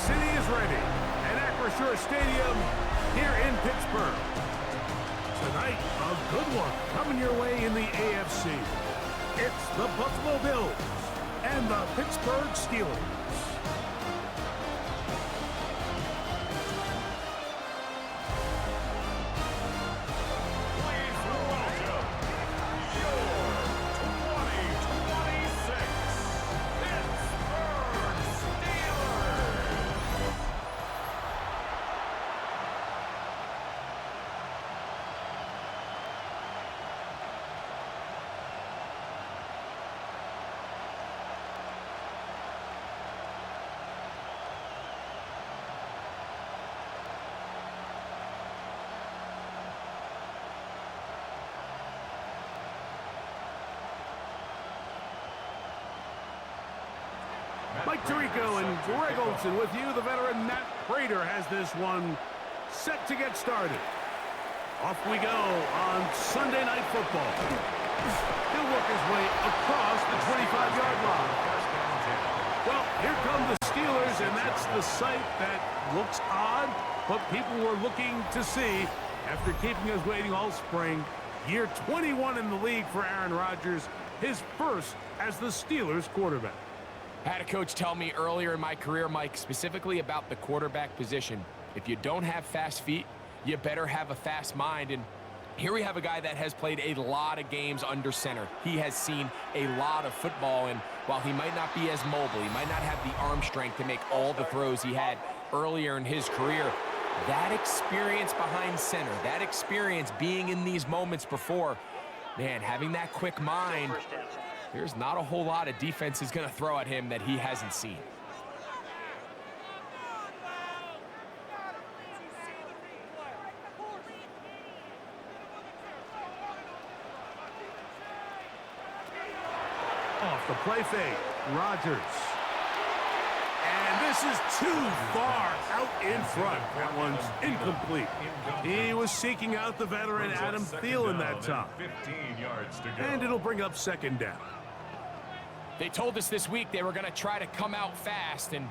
city is ready at Acrisure Stadium here in Pittsburgh. Tonight, a good one coming your way in the AFC. It's the Buffalo Bills and the Pittsburgh Steelers. Mike Tirico and Greg Olson with you. The veteran Matt Prater has this one set to get started. Off we go on Sunday Night Football. He'll work his way across the 25-yard line. Well, here come the Steelers, and that's the sight that looks odd, but people were looking to see after keeping us waiting all spring. Year 21 in the league for Aaron Rodgers, his first as the Steelers quarterback. I had a coach tell me earlier in my career, Mike, specifically about the quarterback position. If you don't have fast feet, you better have a fast mind. And here we have a guy that has played a lot of games under center. He has seen a lot of football, and while he might not be as mobile, he might not have the arm strength to make all the throws he had earlier in his career, that experience behind center, that experience being in these moments before, man, having that quick mind, there's not a whole lot of defense is going to throw at him that he hasn't seen. Off the play fake, Rodgers. And this is too far out in front. That one's incomplete. He was seeking out the veteran Adam Thielen that time. 15 yards to go. And it'll bring up second down. They told us this week they were going to try to come out fast, and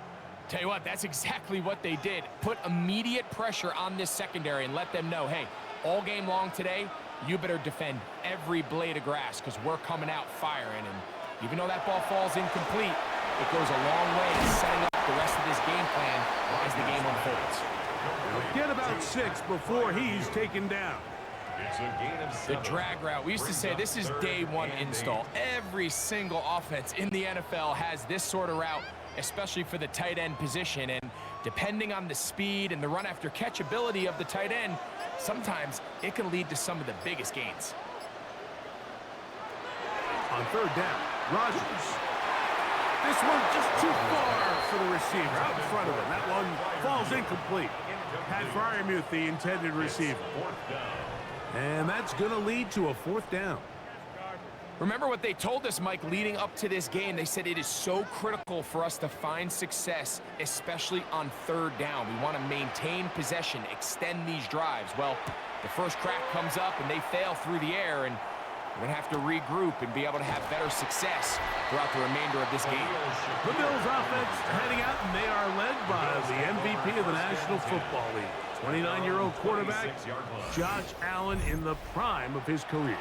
tell you what, that's exactly what they did. Put immediate pressure on this secondary and let them know, hey, all game long today, you better defend every blade of grass because we're coming out firing. And even though that ball falls incomplete, it goes a long way to setting up the rest of this game plan as the game unfolds. Get about 6 before he's taken down. It's a gain of 7. The drag route, we used to say this is day one install. Every single offense in the NFL has this sort of route, especially for the tight end position. And depending on the speed and the run after catch ability of the tight end, sometimes it can lead to some of the biggest gains. On third down, Rodgers. This one just too far for the receiver, out in front of him. That one falls incomplete. Pat Freiermuth, the intended receiver. And that's going to lead to a fourth down. Remember what they told us, Mike, leading up to this game. They said it is so critical for us to find success, especially on third down. We want to maintain possession, extend these drives. Well, the first crack comes up and they fail through the air, and we're going to have to regroup and be able to have better success throughout the remainder of this game. The Bills offense heading out, and they are led by the MVP of the National Football League. 29-year-old quarterback, Josh Allen, in the prime of his career.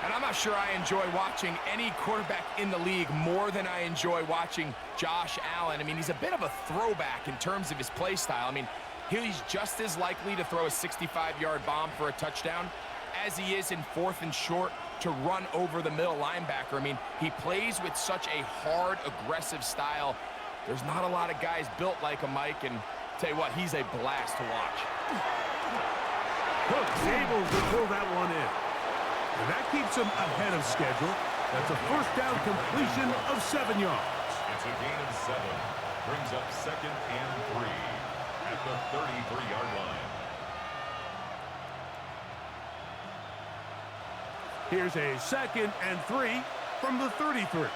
And I'm not sure I enjoy watching any quarterback in the league more than I enjoy watching Josh Allen. I mean, he's a bit of a throwback in terms of his play style. I mean, he's just as likely to throw a 65-yard bomb for a touchdown as he is in 4th and short to run over the middle linebacker. I mean, he plays with such a hard, aggressive style. There's not a lot of guys built like him, Mike, and tell you what, he's a blast to watch. Cook's able to pull that one in. And that keeps him ahead of schedule. That's a first down completion of 7 yards. It's a gain of 7. Brings up 2nd and 3 at the 33-yard line. Here's a 2nd and 3 from the 33.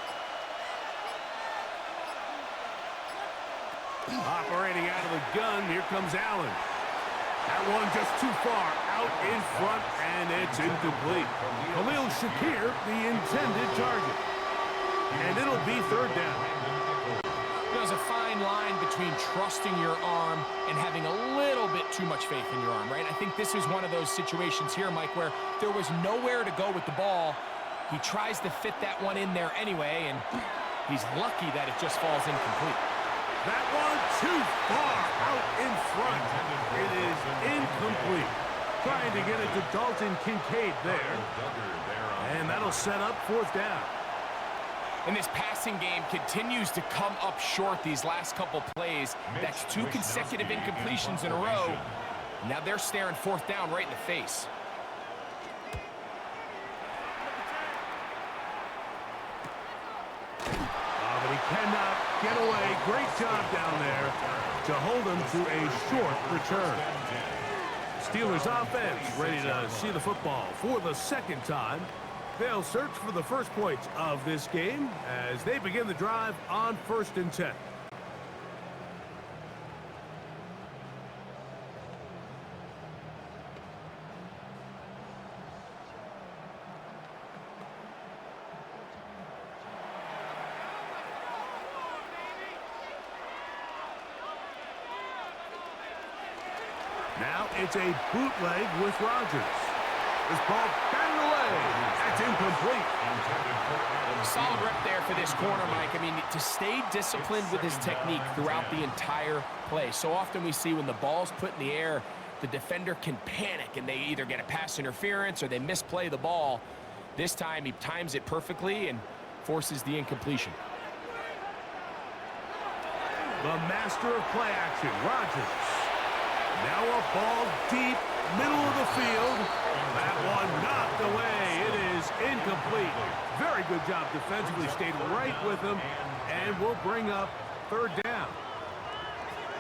Operating out of the gun, here comes Allen. That one just too far out in front, and it's incomplete. Khalil Shakir, the intended target. And it'll be third down. There's a fine line between trusting your arm and having a little bit too much faith in your arm, right? I think this is one of those situations here, Mike, where there was nowhere to go with the ball. He tries to fit that one in there anyway, and he's lucky that it just falls incomplete. That one too far out in front. It is incomplete. Trying to get it to Dalton Kincaid there. And that'll set up fourth down. And this passing game continues to come up short these last couple plays. That's 2 consecutive incompletions in a row. Now they're staring fourth down right in the face. But he cannot get away. Great job down there to hold him to a short return. Steelers offense ready to see the football for the second time. They'll search for the first points of this game as they begin the drive on 1st and 10. Now it's a bootleg with Rodgers. This ball batted away. That's incomplete. Solid rep there for this corner, Mike. I mean, to stay disciplined with his technique throughout the entire play. So often we see when the ball's put in the air, the defender can panic and they either get a pass interference or they misplay the ball. This time he times it perfectly and forces the incompletion. The master of play action, Rodgers. Now a ball deep, middle of the field. That one knocked away. It is incomplete. Very good job defensively. Stayed right with him and will bring up third down.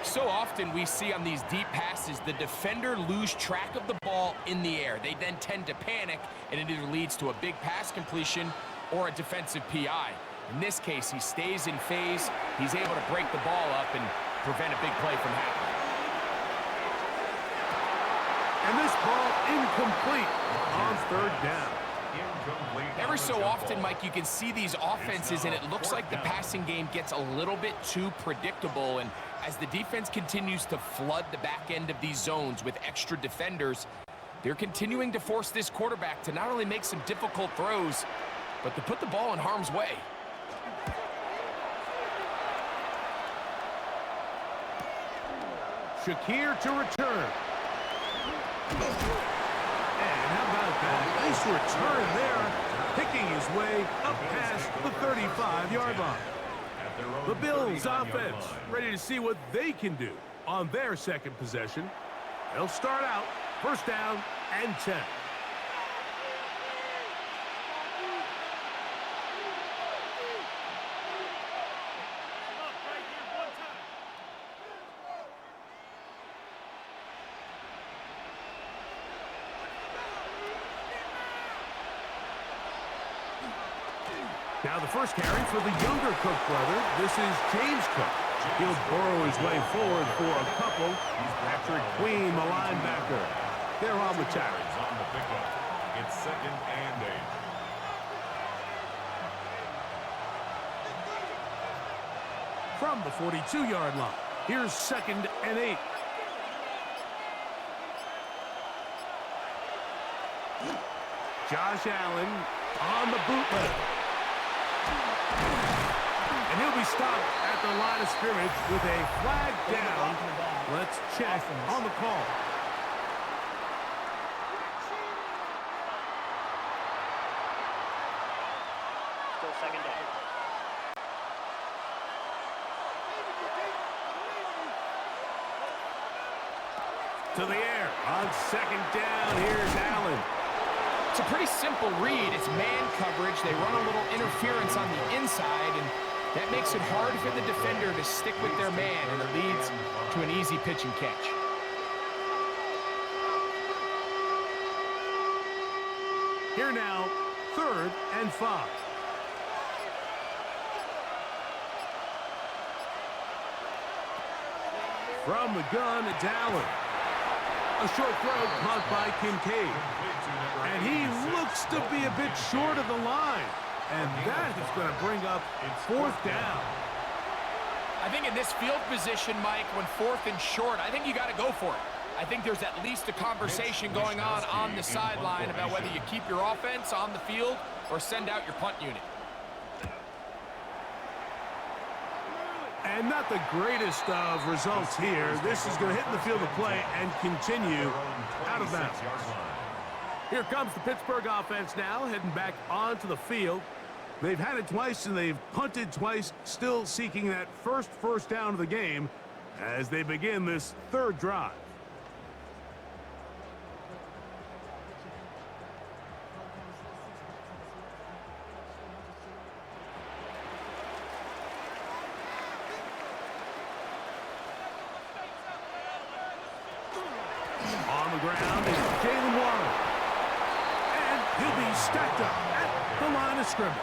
So often we see on these deep passes, the defender lose track of the ball in the air. They then tend to panic, and it either leads to a big pass completion or a defensive PI. In this case, he stays in phase. He's able to break the ball up and prevent a big play from happening. And this ball incomplete on third down. Every so often, Mike, you can see these offenses, and it looks like the passing game gets a little bit too predictable. And as the defense continues to flood the back end of these zones with extra defenders, they're continuing to force this quarterback to not only make some difficult throws, but to put the ball in harm's way. Shakir to return. And how about that? Nice return there, picking his way up past the 35-yard line. The Bills offense ready to see what they can do on their second possession. They'll start out first down and 10. Now the first carry for the younger Cook brother. This is James Cook. He'll burrow his way forward for a couple. Patrick Queen, the linebacker. They're on the tackle. On the pickup. It's 2nd and 8. From the 42-yard line, here's 2nd and 8. Josh Allen on the bootleg. And he'll be stopped at the line of scrimmage with a flag down. Let's check on the call. Still 2nd down. To the air on 2nd down. Here's Allen. It's a pretty simple read. It's man coverage. They run a little interference on the inside, and that makes it hard for the defender to stick with their man, and it leads to an easy pitch and catch. Here now, 3rd and 5. From the gun, it's Allen. A short throw caught by Kincaid. And he looks to be a bit short of the line. And that is going to bring up 4th down. I think in this field position, Mike, when 4th and short, I think you got to go for it. I think there's at least a conversation going on the sideline about whether you keep your offense on the field or send out your punt unit. And not the greatest of results here. This is going to hit in the field of play and continue out of bounds. Here comes the Pittsburgh offense now, heading back onto the field. They've had it twice and they've punted twice, still seeking that first down of the game as they begin this 3rd drive. On the ground is Jalen Warren. And he'll be stacked up at the line of scrimmage.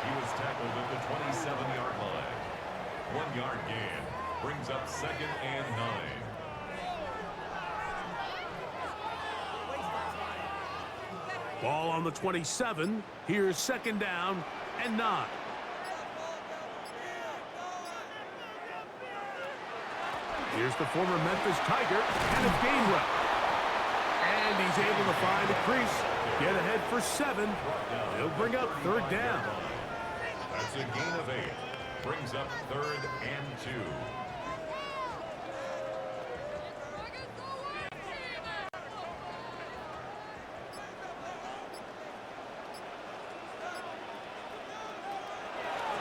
He was tackled at the 27-yard line. 1-yard gain brings up 2nd and 9. Ball on the 27. Here's 2nd down and 9. Here's the former Memphis Tiger, Kenneth Gainwell. And he's able to find a crease, get ahead for 7. He'll bring up 3rd down. That's a gain of 8. Brings up 3rd and 2.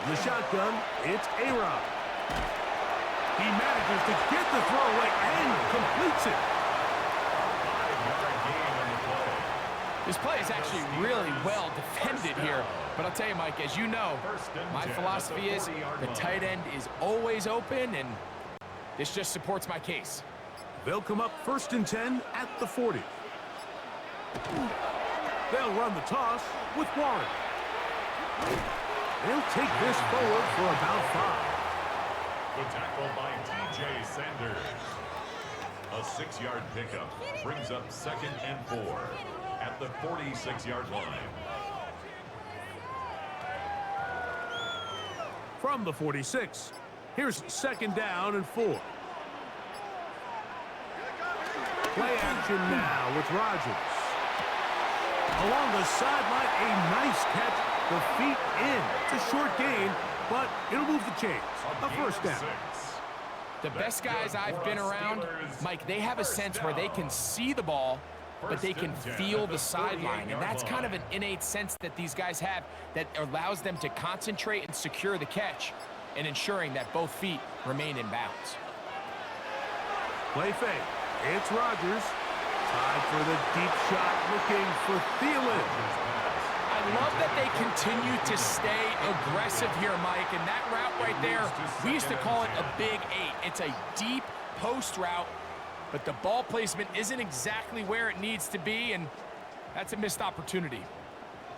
The shotgun, it's A-Rod. He manages to get the throw away and completes it. 5-yard gain on the play. This play is actually really well defended here. But I'll tell you, Mike, as you know, my philosophy is the tight end is always open, and this just supports my case. They'll come up 1st and 10 at the 40. They'll run the toss with Warren. They'll take this forward for about 5. The tackle by T.J. Sanders. A 6-yard pickup brings up 2nd and 4 at the 46-yard line. From the 46, here's 2nd down and 4. Play action now with Rodgers. Along the sideline, a nice catch. The feet in. It's a short gain, but it'll move the chains. A 1st down. The best guys I've been around, Mike, they have a sense where they can see the ball, but they can feel the sideline. And that's kind of an innate sense that these guys have that allows them to concentrate and secure the catch and ensuring that both feet remain in bounds. Play fake. It's Rodgers. Tied for the deep shot, looking for Thielen. I love that they continue to stay aggressive here, Mike, and that route right there, we used to call it a big 8. It's a deep post route, but the ball placement isn't exactly where it needs to be, and that's a missed opportunity.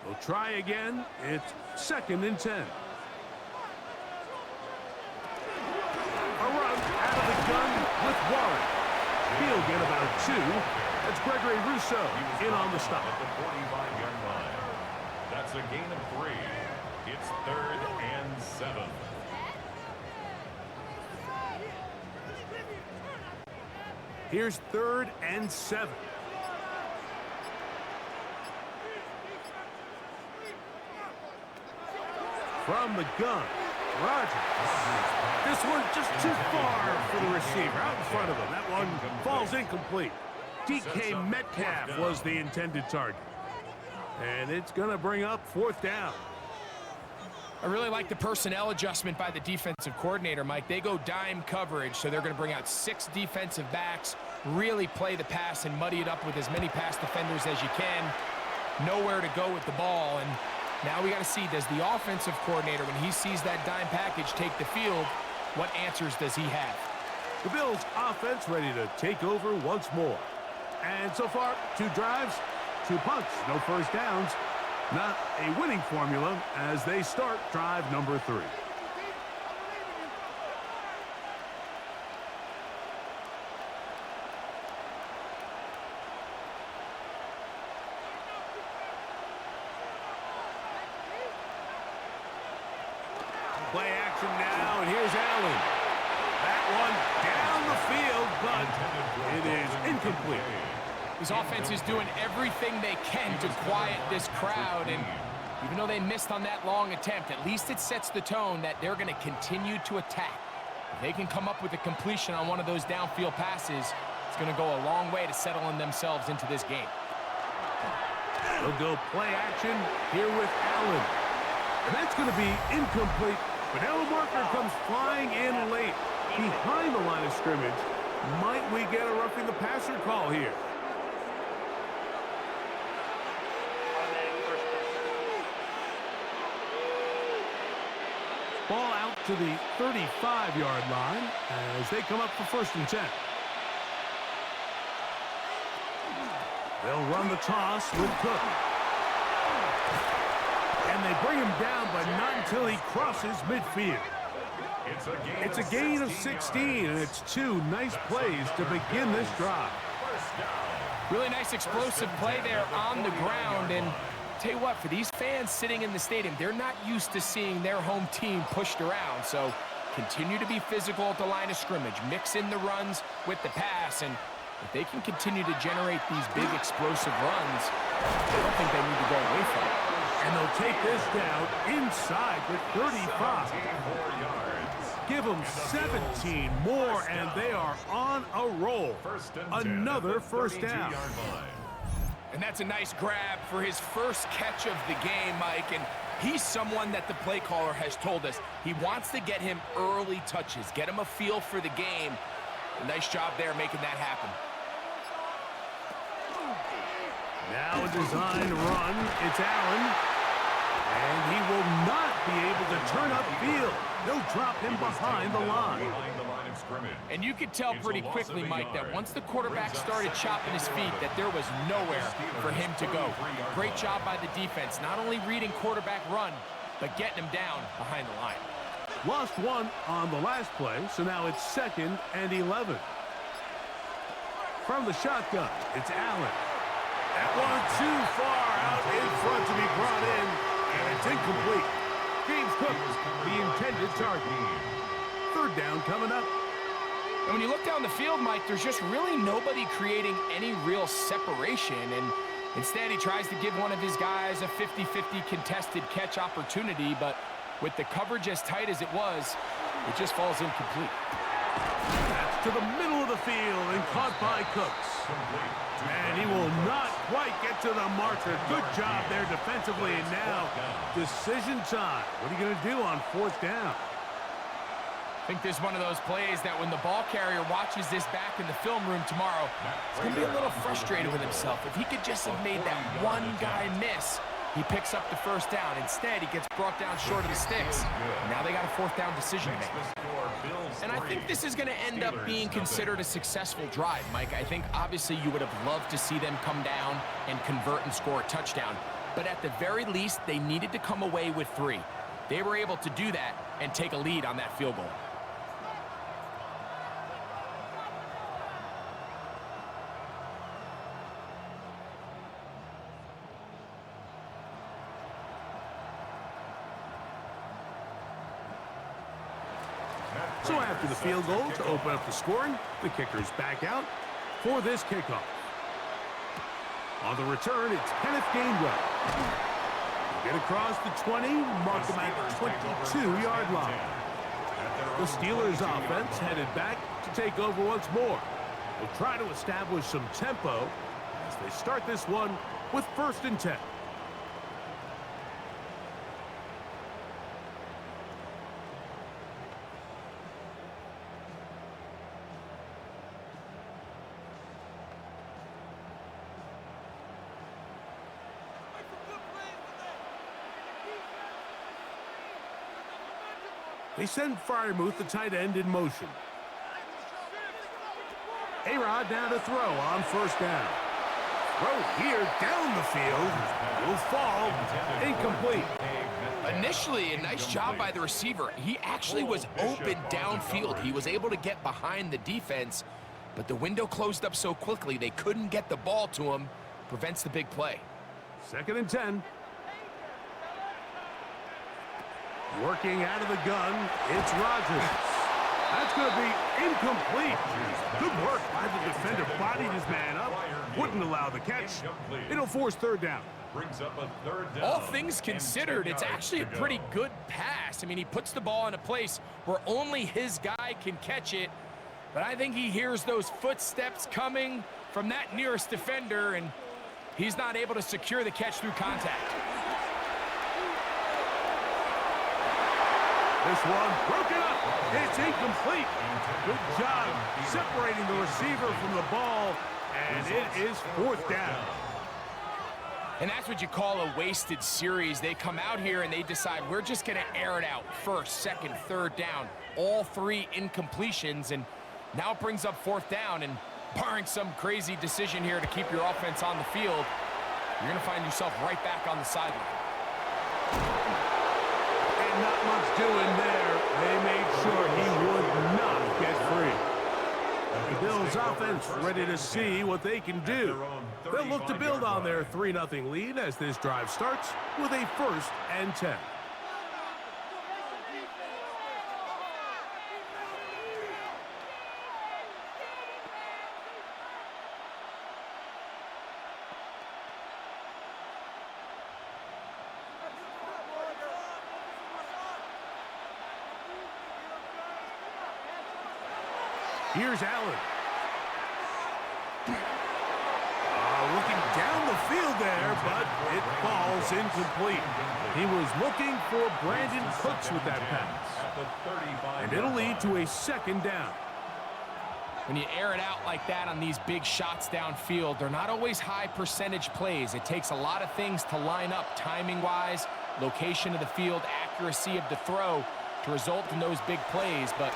We'll try again. It's 2nd and 10. A run out of the gun with Warren. He'll get about 2. That's Gregory Rousseau in on the stop. At the 45-yard line. That's a gain of 3. It's 3rd and 7. Here's 3rd and 7. From the gun, Rodgers. This one just too far for the receiver. Out in front of him. That one falls incomplete. DK Metcalf was the intended target. And it's going to bring up 4th down. I really like the personnel adjustment by the defensive coordinator, Mike. They go dime coverage, so they're going to bring out 6 defensive backs, really play the pass and muddy it up with as many pass defenders as you can. Nowhere to go with the ball, and now we got to see, does the offensive coordinator, when he sees that dime package take the field, what answers does he have? The Bills offense ready to take over once more. And so far, 2 drives, 2 punts, no first downs. Not a winning formula as they start drive number 3. Play action now, and here's Allen. incomplete. This offense is doing everything they can to quiet this crowd, and even though they missed on that long attempt, at least it sets the tone that they're going to continue to attack. If they can come up with a completion on one of those downfield passes, it's going to go a long way to settling themselves into this game. They'll go play action here with Allen. And that's going to be incomplete. But now a marker comes flying in late behind the line of scrimmage. Might we get a roughing the passer call here? Ball out to the 35-yard line as they come up for 1st and 10. They'll run the toss with Cook. And they bring him down, but not until he crosses midfield. It's a gain of 16, and it's 2 nice plays to begin this drive. Really nice explosive play there on the ground, and tell you what, for these fans sitting in the stadium, they're not used to seeing their home team pushed around, so continue to be physical at the line of scrimmage, mix in the runs with the pass, and if they can continue to generate these big explosive runs, I don't think they need to go away from it. And they'll take this down inside the 35. Give them 17 more, and they are on a roll. Another 1st down. And that's a nice grab for his first catch of the game, Mike. And he's someone that the play caller has told us he wants to get him early touches, get him a feel for the game. A nice job there making that happen. Now a designed run. It's Allen. And he will not be able to turn upfield. They'll drop him behind the line. And you could tell pretty quickly, Mike, that once the quarterback started chopping his feet, that there was nowhere for him to go. Great job by the defense, not only reading quarterback run, but getting him down behind the line. Lost 1 on the last play, so now it's 2nd and 11. From the shotgun, it's Allen. That one too far out in front to be brought in, and it's incomplete. James Cook, the intended target. 3rd down coming up. And when you look down the field, Mike, there's just really nobody creating any real separation, and instead he tries to give one of his guys a 50-50 contested catch opportunity, but with the coverage as tight as it was, it just falls incomplete. That's to the middle of the field and caught by Cooks. And he will not quite get to the marker. Good job there defensively, and now decision time. What are you going to do on 4th down? I think this is one of those plays that when the ball carrier watches this back in the film room tomorrow, he's going to be a little frustrated with himself. If he could just have made that one guy miss, he picks up the 1st down. Instead, he gets brought down short of the sticks. And now they got a 4th down decision to make. And I think this is going to end up being considered a successful drive, Mike. I think obviously you would have loved to see them come down and convert and score a touchdown. But at the very least, they needed to come away with 3. They were able to do that and take a lead on that field goal. So after the field goal to open up the scoring, the kicker's back out for this kickoff. On the return, it's Kenneth Gainwell. Get across the 20, mark him at the 22-yard line. The Steelers offense headed back to take over once more. They'll try to establish some tempo as they start this one with 1st and 10. They send Freiermuth, the tight end, in motion. A-Rod down to throw on 1st down. Throw here down the field. Will fall. Incomplete. Initially, a nice job by the receiver. He actually was open downfield. He was able to get behind the defense, but the window closed up so quickly they couldn't get the ball to him. Prevents the big play. 2nd and 10. Working out of the gun, it's Rodgers. That's going to be incomplete. Good work by the defender. Bodied his man up. Wouldn't allow the catch. It'll force third down. Brings up a third down. All things considered, it's actually a pretty good pass. I mean, he puts the ball in a place where only his guy can catch it. But I think he hears those footsteps coming from that nearest defender, and he's not able to secure the catch through contact. This one broken up. It's incomplete. Good job separating the receiver from the ball, and it is fourth down. And that's what you call a wasted series. They come out here and they decide we're just going to air it out. First, second, third down. All three incompletions, and now it brings up fourth down. And barring some crazy decision here to keep your offense on the field, you're going to find yourself right back on the sideline. And not much doing there. They made sure he would not get free. The Bills offense ready to see what they can do. They'll look to build on their 3-0 lead as this drive starts with a 1st and 10. Here's Allen. Looking down the field there, but it falls incomplete. He was looking for Brandon Cooks with that pass. And it'll lead to a 2nd down. When you air it out like that on these big shots downfield, they're not always high percentage plays. It takes a lot of things to line up timing-wise, location of the field, accuracy of the throw to result in those big plays. But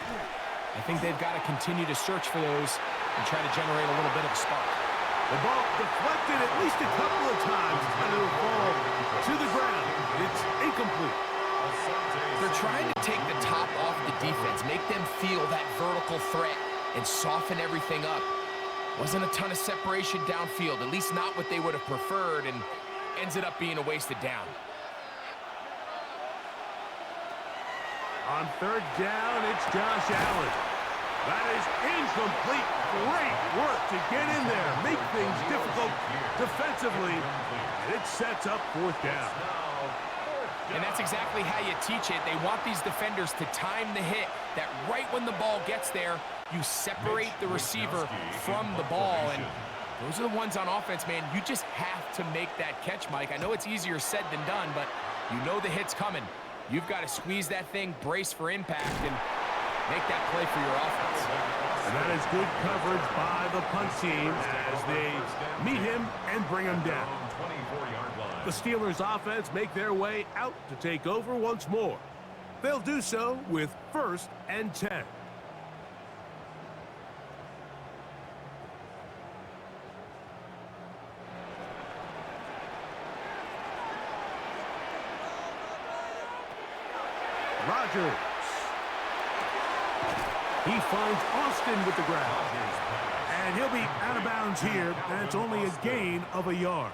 I think they've got to continue to search for those and try to generate a little bit of a spark. The ball deflected at least a couple of times, and it'll fall to the ground. It's incomplete. They're trying to take the top off the defense, make them feel that vertical threat, and soften everything up. Wasn't a ton of separation downfield, at least not what they would have preferred, and ended up being a wasted down. On 3rd down, it's Josh Allen. That is incomplete. Great work to get in there, make things difficult defensively, and it sets up 4th down. And that's exactly how you teach it. They want these defenders to time the hit, that right when the ball gets there, you separate the receiver from the ball. And those are the ones on offense, man. You just have to make that catch, Mike. I know it's easier said than done, but you know the hit's coming. You've got to squeeze that thing, brace for impact, and make that play for your offense. And that is good coverage by the punt team as they meet him and bring him down. The Steelers offense make their way out to take over once more. They'll do so with 1st and 10. Rodgers. He finds Austin with the grab. And he'll be out of bounds here, and it's only a gain of a yard.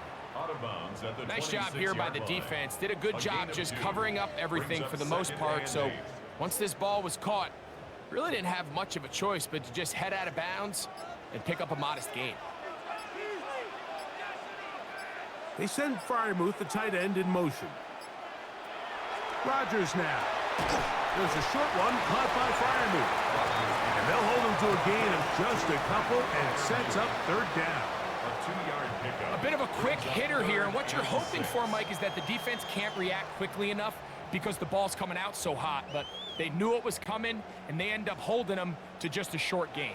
Nice job here by the defense. Did a good job just covering up everything for the most part. So once this ball was caught, really didn't have much of a choice but to just head out of bounds and pick up a modest gain. They send Freiermuth, the tight end, in motion. Rodgers now. There's a short one caught by Freiermuth. And they'll hold him to a gain of just a couple and sets up 3rd down. A bit of a quick hitter here, and what you're hoping for, Mike, is that the defense can't react quickly enough because the ball's coming out so hot, but they knew it was coming, and they end up holding them to just a short gain.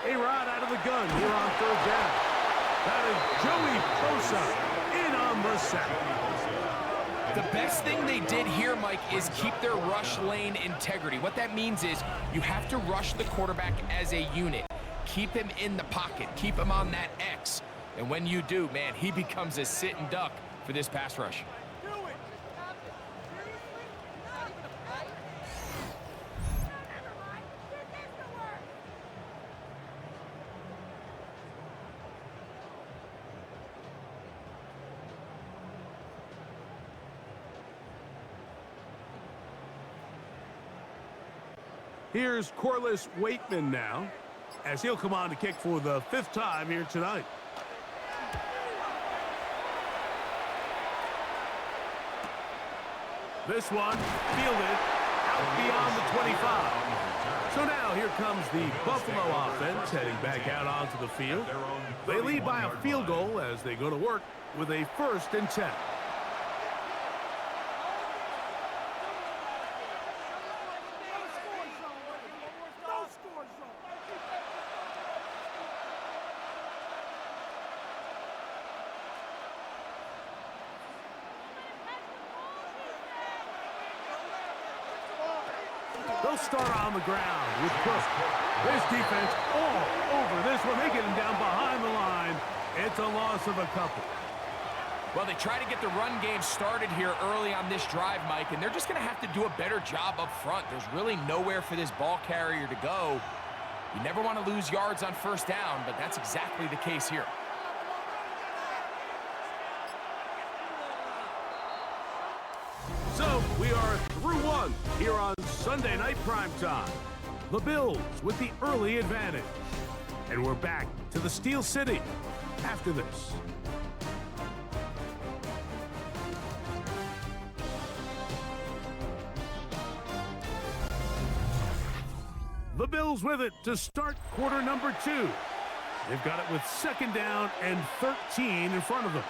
A-Rod out of the gun here on 3rd down. That is Joey Bosa in on the sack. The best thing they did here, Mike, is keep their rush lane integrity. What that means is you have to rush the quarterback as a unit. Keep him in the pocket. Keep him on that X. And when you do, man, he becomes a sitting duck for this pass rush. Here's Corliss Waitman now, as he'll come on to kick for the 5th time here tonight. This one fielded out beyond the 25. So now here comes the Buffalo offense heading back out onto the field. They lead by a field goal as they go to work with a 1st and 10. They'll start on the ground with Cook. This defense all over this one. They get him down behind the line. It's a loss of a couple. Well, they try to get the run game started here early on this drive, Mike, and they're just going to have to do a better job up front. There's really nowhere for this ball carrier to go. You never want to lose yards on 1st down, but that's exactly the case here. So we are through one here on Sunday Night Primetime. The Bills with the early advantage. And we're back to the Steel City after this. The Bills with it to start quarter number 2. They've got it with 2nd down and 13 in front of them.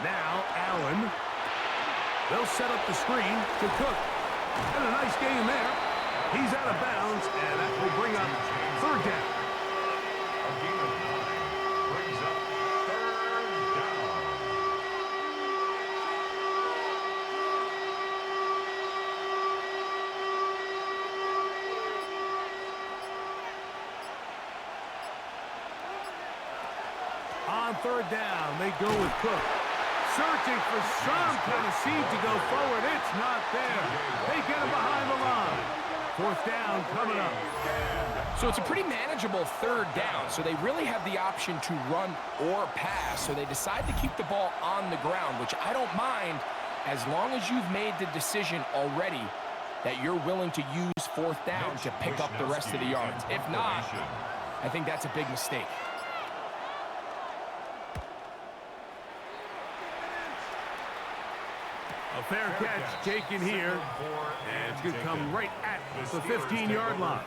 Now Allen. They'll set up the screen to Cook. And a nice gain there. He's out of bounds, and that will bring up 3rd down. A gain of 9 brings up 3rd down. On 3rd down, they go with Cook. Searching for some kind of seed to go forward. It's not there. They get him behind the line. 4th down coming up. So it's a pretty manageable 3rd down, so they really have the option to run or pass, so they decide to keep the ball on the ground, which I don't mind as long as you've made the decision already that you're willing to use 4th down to pick up the rest of the yards. If not, I think that's a big mistake. A fair catch taken here, and it's going to come right at the 15-yard line.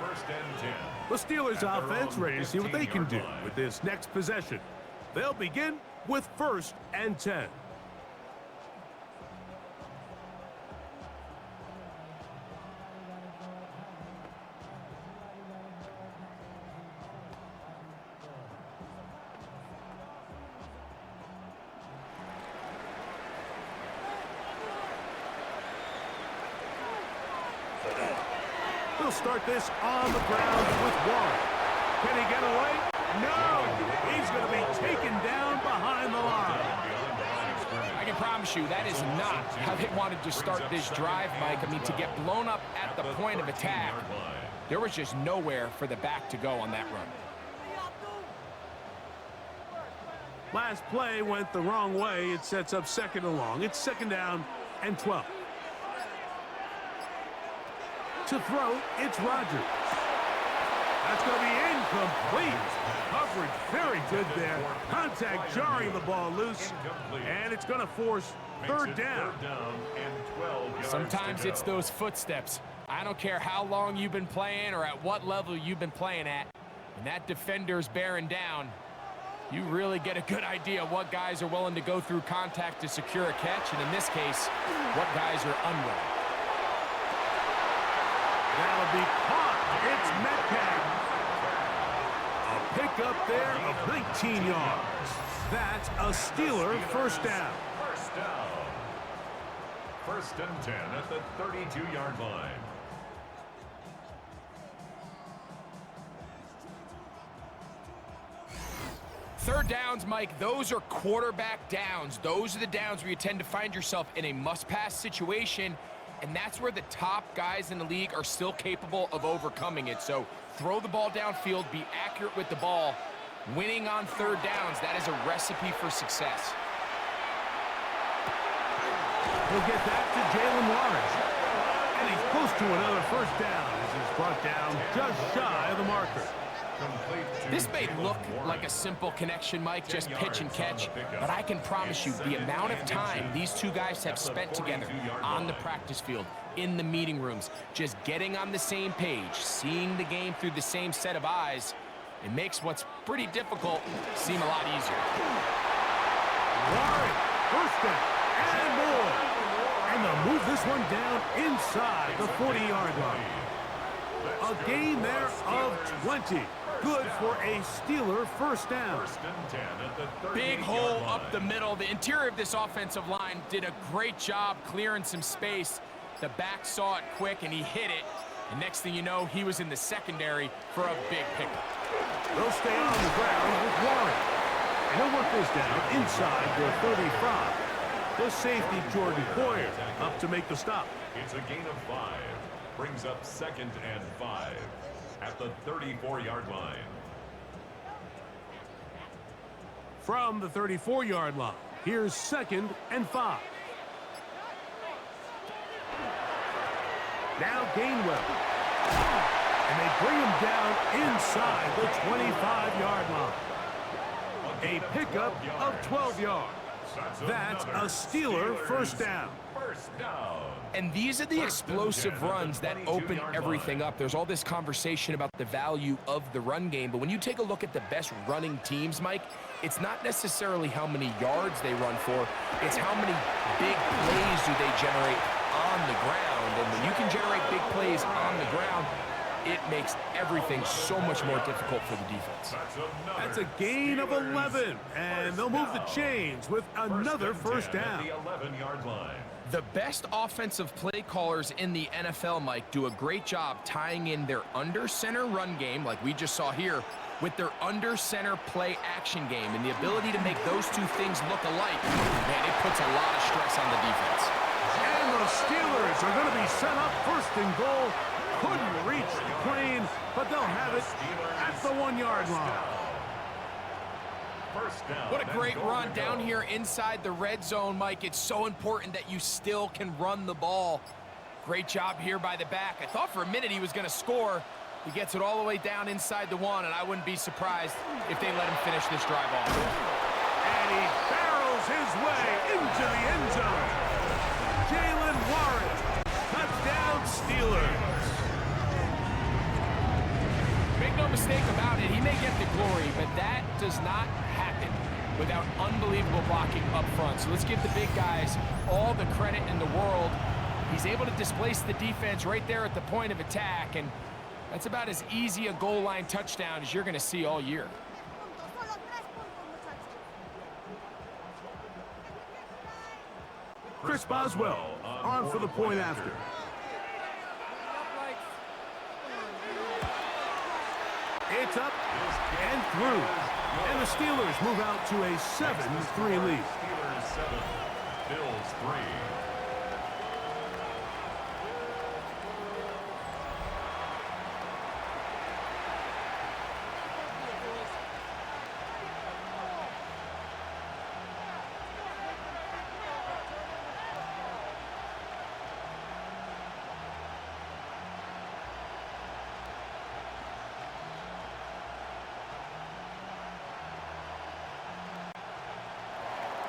The Steelers offense ready to see what they can do with this next possession. They'll begin with 1st and 10. They'll start this on the ground with Warren. Can he get away? No! He's going to be taken down behind the line. I can promise you that is not how they wanted to start this drive, Mike. I mean, to get blown up at the point of attack, there was just nowhere for the back to go on that run. Last play went the wrong way. It sets up 2nd and long. It's 2nd down and 12. To throw, it's Rodgers. That's going to be incomplete. Coverage very good there. Contact jarring the ball loose. And it's going to force 3rd down. Sometimes it's those footsteps. I don't care how long you've been playing or at what level you've been playing at. When that defender's bearing down, you really get a good idea what guys are willing to go through contact to secure a catch, and in this case, what guys are unwilling. That'll be caught. It's Metcalf. A pickup there of 19 yards. That's a Steeler 1st down. 1st and 10 at the 32-yard line. Third downs, Mike, those are quarterback downs. Those are the downs where you tend to find yourself in a must-pass situation, and that's where the top guys in the league are still capable of overcoming it. So throw the ball downfield, be accurate with the ball. Winning on third downs, that is a recipe for success. He'll get that to Jalen Warren. And he's close to another first down as he's brought down just shy of the marker. This may look like a simple connection, Mike, just pitch and catch, but I can promise you the amount of time these two guys have spent together on the practice field, in the meeting rooms, just getting on the same page, seeing the game through the same set of eyes, it makes what's pretty difficult seem a lot easier. Warren, first down, and more. And they'll move this one down inside the 40-yard line. A gain there of 20. Good for a Steeler first down. Big hole up the middle. The interior of this offensive line did a great job clearing some space. The back saw it quick, and he hit it. And next thing you know, he was in the secondary for a big pickup. They'll stay on the ground with Warren. And he'll work this down inside the 35. The safety, Jordan Poyer, up to make the stop. It's a gain of 5. Brings up 2nd and 5 at the 34-yard line. From the 34-yard line, here's 2nd and 5. Now Gainwell. And they bring him down inside the 25-yard line. A pickup of 12 yards. That's a Steeler first down. And these are the explosive runs that open everything up. There's all this conversation about the value of the run game, but when you take a look at the best running teams, Mike, it's not necessarily how many yards they run for, it's how many big plays do they generate on the ground. And when you can generate big plays on the ground, it makes everything so much more difficult for the defense. That's a gain of 11, and they'll move the chains with another first down. The best offensive play callers in the NFL, Mike, do a great job tying in their under-center run game, like we just saw here, with their under-center play action game. And the ability to make those two things look alike, man, it puts a lot of stress on the defense. And the Steelers are going to be set up first and goal. Couldn't reach the plane, but they'll have it at the 1-yard line. What a great run down here inside the red zone, Mike. It's so important that you still can run the ball. Great job here by the back. I thought for a minute he was going to score. He gets it all the way down inside the 1, and I wouldn't be surprised if they let him finish this drive off. And he barrels his way into the end zone. Jalen Warren, touchdown Steelers. Make no mistake about it, he may get the glory, but that does not happen without unbelievable blocking up front. So let's give the big guys all the credit in the world. He's able to displace the defense right there at the point of attack, and that's about as easy a goal line touchdown as you're going to see all year. Chris Boswell on for the point after. It's up and through. And the Steelers move out to a 7-3 lead. Steelers 7, Bills 3.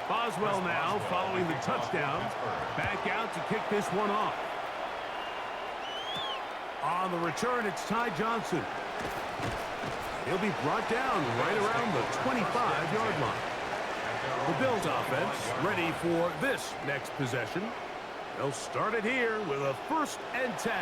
Boswell now following the touchdown. Back out to kick this one off. On the return, it's Ty Johnson. He'll be brought down right around the 25-yard line. The Bills offense ready for this next possession. They'll start it here with a 1st and 10.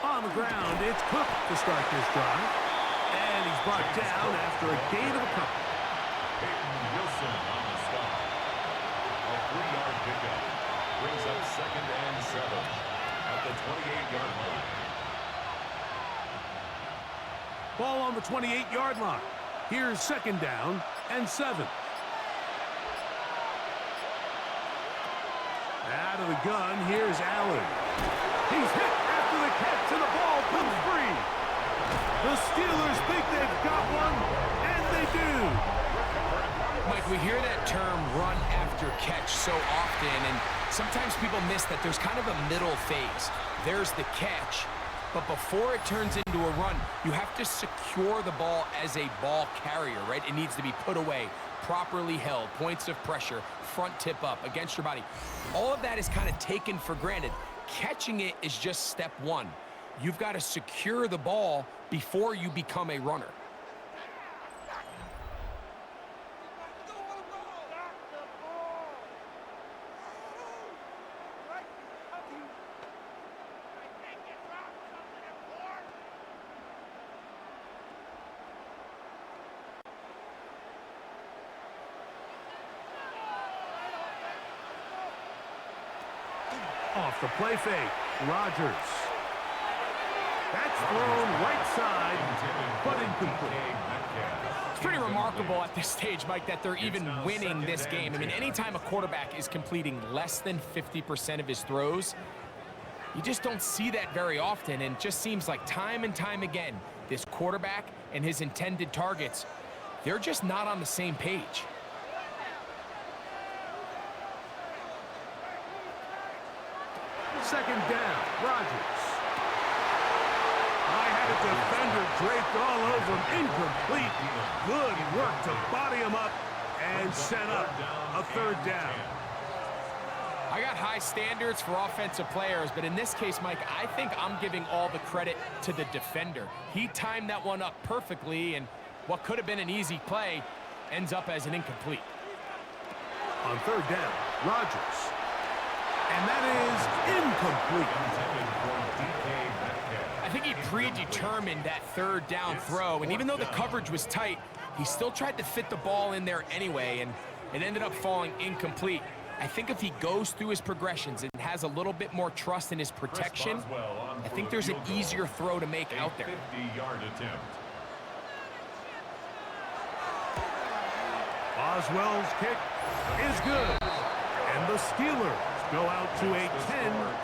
On the ground, it's Cook to start this drive. And he's brought down after a gain of a couple. Wilson on the stop. A 3-yard pickup. Brings up 2nd and 7 at the 28-yard line. Ball on the 28-yard line. Here's 2nd down and 7. out of the gun. Here's Allen. He's hit after the catch, and the ball comes free. The Steelers think they've got one, and they do. Mike, we hear that term run after catch so often, and sometimes people miss that there's kind of a middle phase. There's the catch, but before it turns into a run, you have to secure the ball as a ball carrier, right? It needs to be put away, properly held, points of pressure, front tip up against your body. All of that is kind of taken for granted. Catching it is just step one. You've got to secure the ball before you become a runner. Off the play fake, Rodgers. That's thrown right side, but incomplete. It's pretty remarkable at this stage, Mike, that they're even winning this game. I mean, anytime a quarterback is completing less than 50% of his throws, you just don't see that very often, and it just seems like time and time again, this quarterback and his intended targets, they're just not on the same page. Second down, Rodgers. I had a defender draped all over him. Incomplete. Good work to body him up and set up a third down. I got high standards for offensive players, but in this case, Mike, I think I'm giving all the credit to the defender. He timed that one up perfectly, and what could have been an easy play ends up as an incomplete. On third down, Rodgers. And that is incomplete. I think he predetermined that third down throw, and even though the coverage was tight, he still tried to fit the ball in there anyway, and it ended up falling incomplete. I think if he goes through his progressions and has a little bit more trust in his protection, I think there's an easier throw to make out there. 50-yard attempt. Boswell's kick is good. And the Steelers go out to a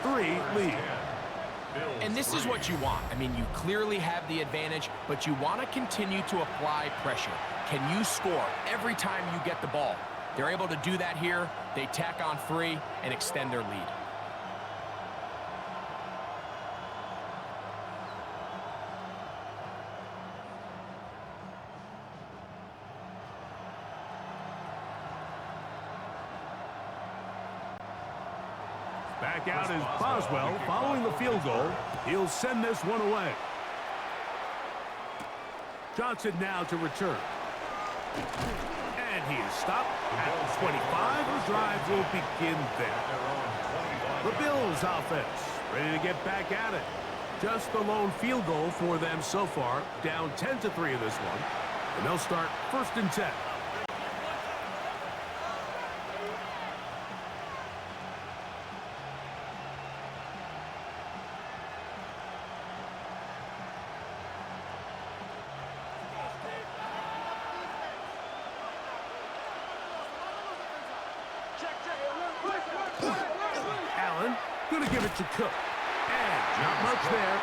10-3 lead. And this is what you want. I mean, you clearly have the advantage, but you want to continue to apply pressure. Can you score every time you get the ball? They're able to do that here. They tack on 3 and extend their lead. Back out is Boswell following the field goal. He'll send this one away. Johnson now to return. And he is stopped at the 25. The drive will begin there. The Bills offense ready to get back at it. Just the lone field goal for them so far. Down 10-3 in this one. And they'll start 1st and 10. Allen, gonna give it to Cook. And not much there.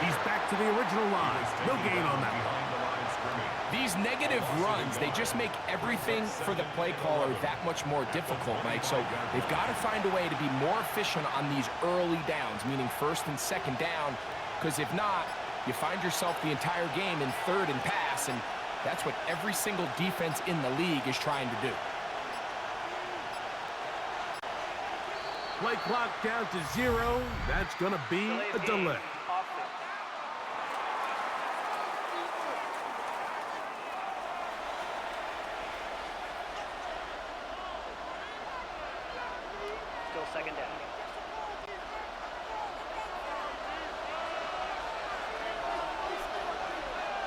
He's back to the original line. No gain on that one. These negative runs, they just make everything for the play caller that much more difficult, Mike. So they've got to find a way to be more efficient on these early downs, meaning 1st and 2nd down, because if not, you find yourself the entire game in 3rd and pass, and that's what every single defense in the league is trying to do. Play clock down to 0. That's going to be a delay. Still 2nd down.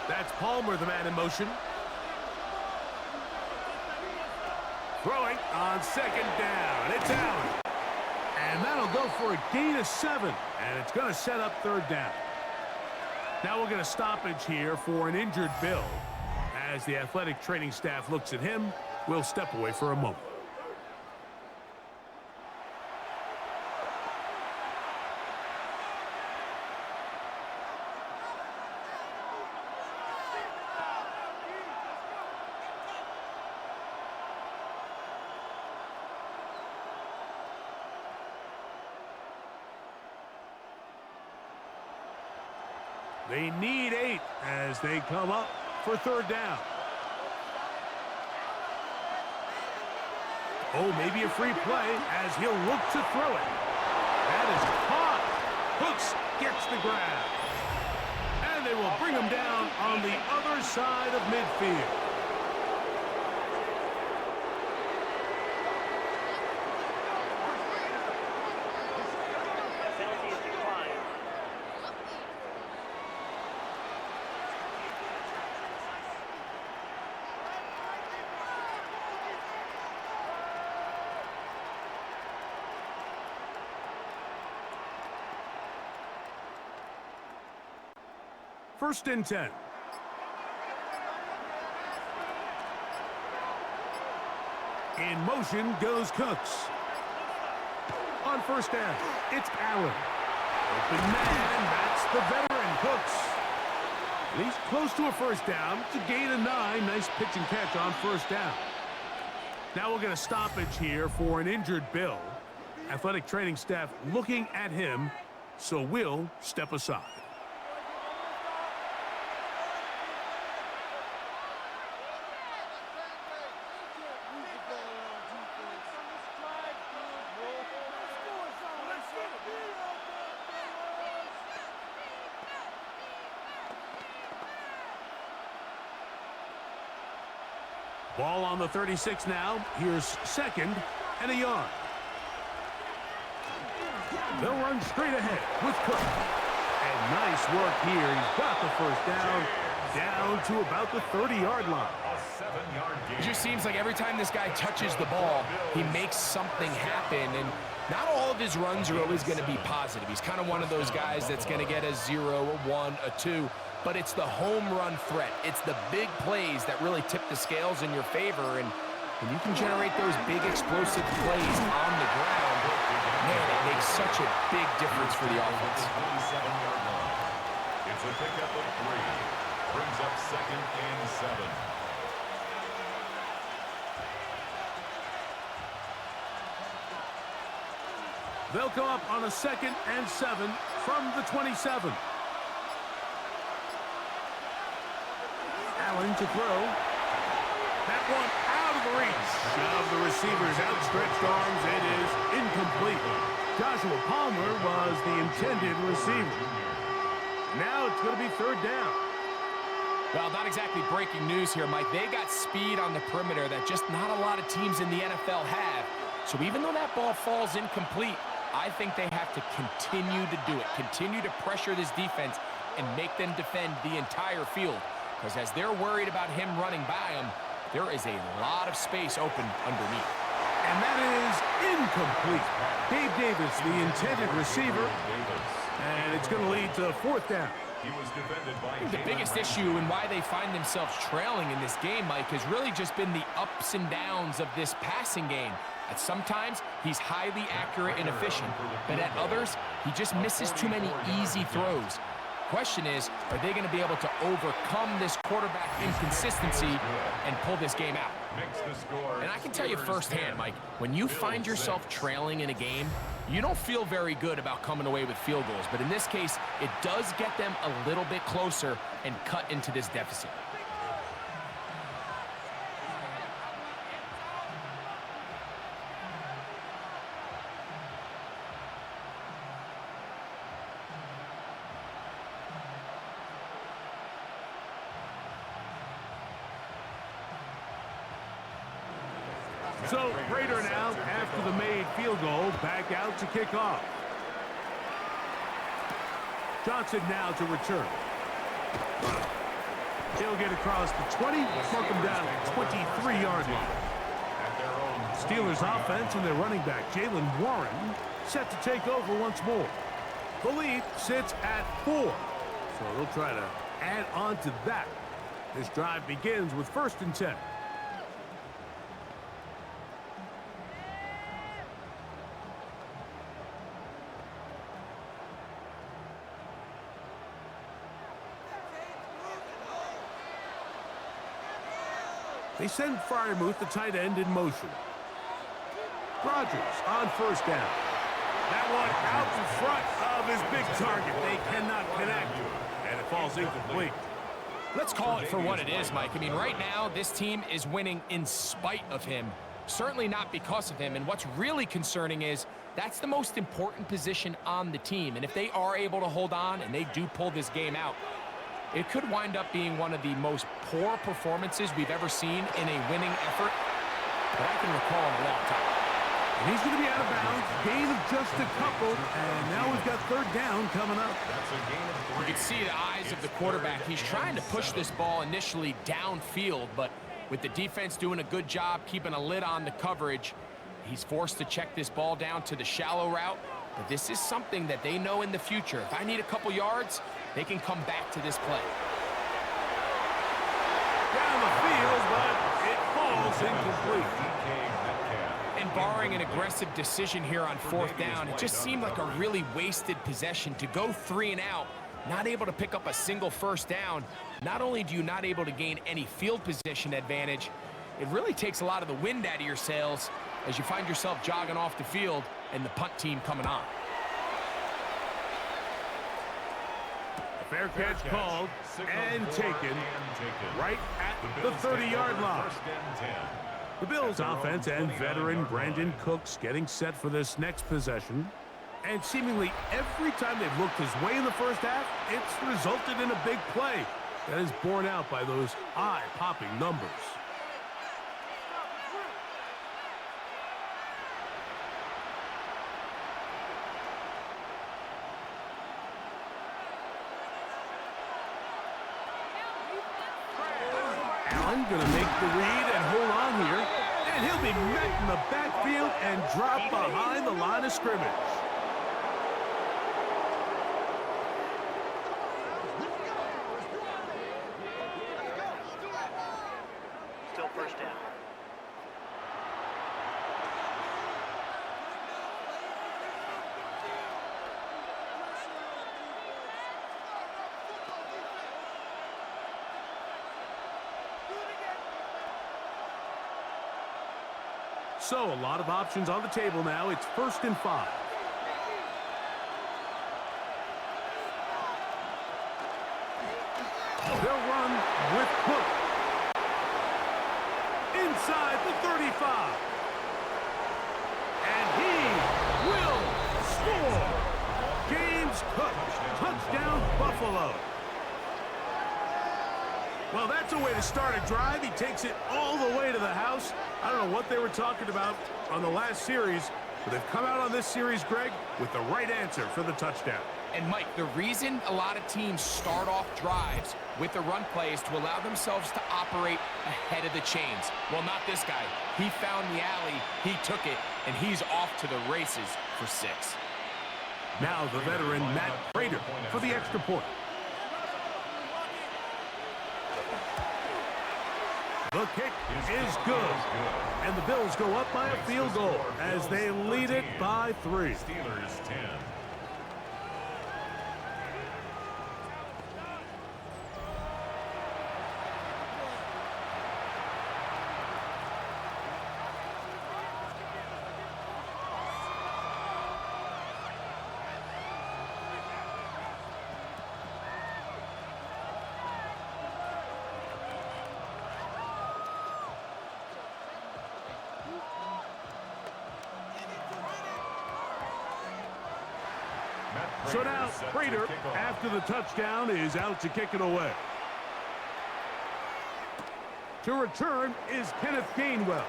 That's Palmer, the man in motion. Throwing on 2nd down. It's Allen. And that'll go for a gain of 7. And it's going to set up 3rd down. Now we're going to stoppage here for an injured Bill. As the athletic training staff looks at him, we'll step away for a moment. They need 8 as they come up for third down. Oh, maybe a free play as he'll look to throw it. That is caught. Hooks gets the grab. And they will bring him down on the other side of midfield. Penalty is declined. First and 10. In motion goes Cooks. On first down, it's Allen. Open man, that's the veteran Cooks. And he's close to a first down. It's a gain of 9. Nice pitch and catch on first down. Now we'll get a stoppage here for an injured Bill. Athletic training staff looking at him, so we'll step aside. Ball on the 36 now. Here's second and a yard. They'll run straight ahead with Cook. And nice work here. He's got the first down to about the 30-yard line. A 7-yard gain. It just seems like every time this guy touches the ball, he makes something happen. And not all of his runs are always going to be positive. He's kind of one of those guys that's going to get a 0, a 1, a 2. But it's the home run threat. It's the big plays that really tip the scales in your favor. And when you can generate those big explosive plays on the ground, man, it makes such a big difference for the offense. 27-yard line. It's a pickup of 3. Brings up second and 7. They'll go up on a second and 7 from the 27. Allen to throw. That one out of the reach of the receiver's outstretched arms. It is incomplete. Joshua Palmer was the intended receiver. Now it's going to be third down. Well, not exactly breaking news here, Mike. They got speed on the perimeter that just not a lot of teams in the NFL have. So even though that ball falls incomplete, I think they have to continue to do it. Continue to pressure this defense and make them defend the entire field. Because as they're worried about him running by them, there is a lot of space open underneath. And that is incomplete. Dave Davis, the intended receiver. And it's going to lead to fourth down. He was defended by The biggest issue and why they find themselves trailing in this game, Mike, has really just been the ups and downs of this passing game. At sometimes, he's highly accurate and efficient, but at others, he just misses too many easy throws. Question is, are they going to be able to overcome this quarterback inconsistency and pull this game out? And I can tell you firsthand, Mike, when you find yourself trailing in a game, you don't feel very good about coming away with field goals. But in this case, it does get them a little bit closer and cut into this deficit. So Prater now, after the made field goal, back out to kick off. Johnson now to return. He'll get across the 20, mark him down at 23-yard line. Steelers offense and their running back, Jaylen Warren, set to take over once more. The lead sits at 4, so they'll try to add on to that. This drive begins with first and 10. They send Freiermuth, the tight end, in motion. Rodgers on first down. That one out in front of his big target. They cannot connect. And falls incomplete. Let's call it for what it is, Mike. I mean, right now, this team is winning in spite of him. Certainly not because of him. And what's really concerning is that's the most important position on the team. And if they are able to hold on and they do pull this game out, it could wind up being one of the most poor performances we've ever seen in a winning effort that I can recall in a long time. And he's going to be out of bounds, gain of just a couple, and now we've got third down coming up. That's a gain of 3. You can see the eyes of the quarterback. He's trying to push this ball initially downfield, but with the defense doing a good job keeping a lid on the coverage, he's forced to check this ball down to the shallow route. But this is something that they know in the future. If I need a couple yards, they can come back to this play. Down the field, but it falls incomplete. And barring an aggressive decision here on fourth down, it just seemed like a really wasted possession to go 3 and out, not able to pick up a single first down. Not only do you not able to gain any field position advantage, it really takes a lot of the wind out of your sails as you find yourself jogging off the field and the punt team coming on. Fair catch called and taken right at the 30-yard line. First and 10. The Bills offense and veteran Brandon Cooks getting set for this next possession. And seemingly every time they've looked his way in the first half, it's resulted in a big play that is borne out by those eye-popping numbers. Allen going to make the read and hold on here. And he'll be met in the backfield and dropped behind the line of scrimmage. Still first down. So a lot of options on the table now. It's 1st and 5. They'll run with Cook. Inside the 35. And he will score. James Cook, touchdown Buffalo. Well, that's a way to start a drive. He takes it all the way to the house. I don't know what they were talking about on the last series, but they've come out on this series, Greg, with the right answer for the touchdown. And Mike, the reason a lot of teams start off drives with the run play is to allow themselves to operate ahead of the chains. Well, not this guy. He found the alley, he took it, and he's off to the races for 6. Now the veteran Matt Prater for the extra point. The kick is good, and the Bills go up by a field goal as they lead it by 3. Steelers 10. So now Prater, after the touchdown, is out to kick it away. To return is Kenneth Gainwell.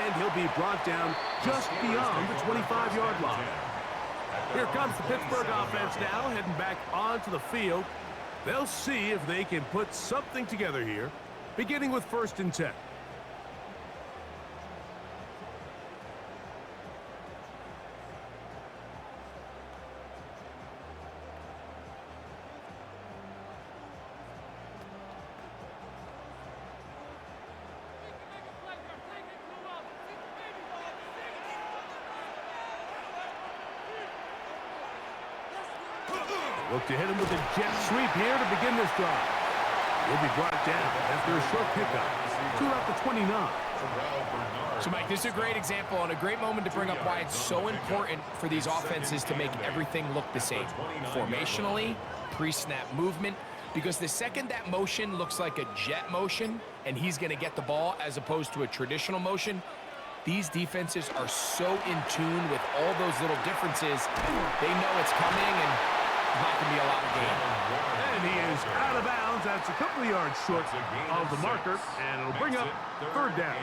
And he'll be brought down just beyond the 25-yard line. Here comes the Pittsburgh offense now, heading back onto the field. They'll see if they can put something together here, beginning with 1st and 10. Look to hit him with a jet sweep here to begin this drive. He'll be brought down after a short pickup to about the 29. So, Mike, this is a great example and a great moment to bring up why it's so important for these offenses to make everything look the same. Formationally, pre-snap movement, because the second that motion looks like a jet motion and he's going to get the ball as opposed to a traditional motion, these defenses are so in tune with all those little differences. They know it's coming, and it's not going to be a lot of gain. And he is out of bounds. That's a couple of yards short of the marker, and it'll bring up third down.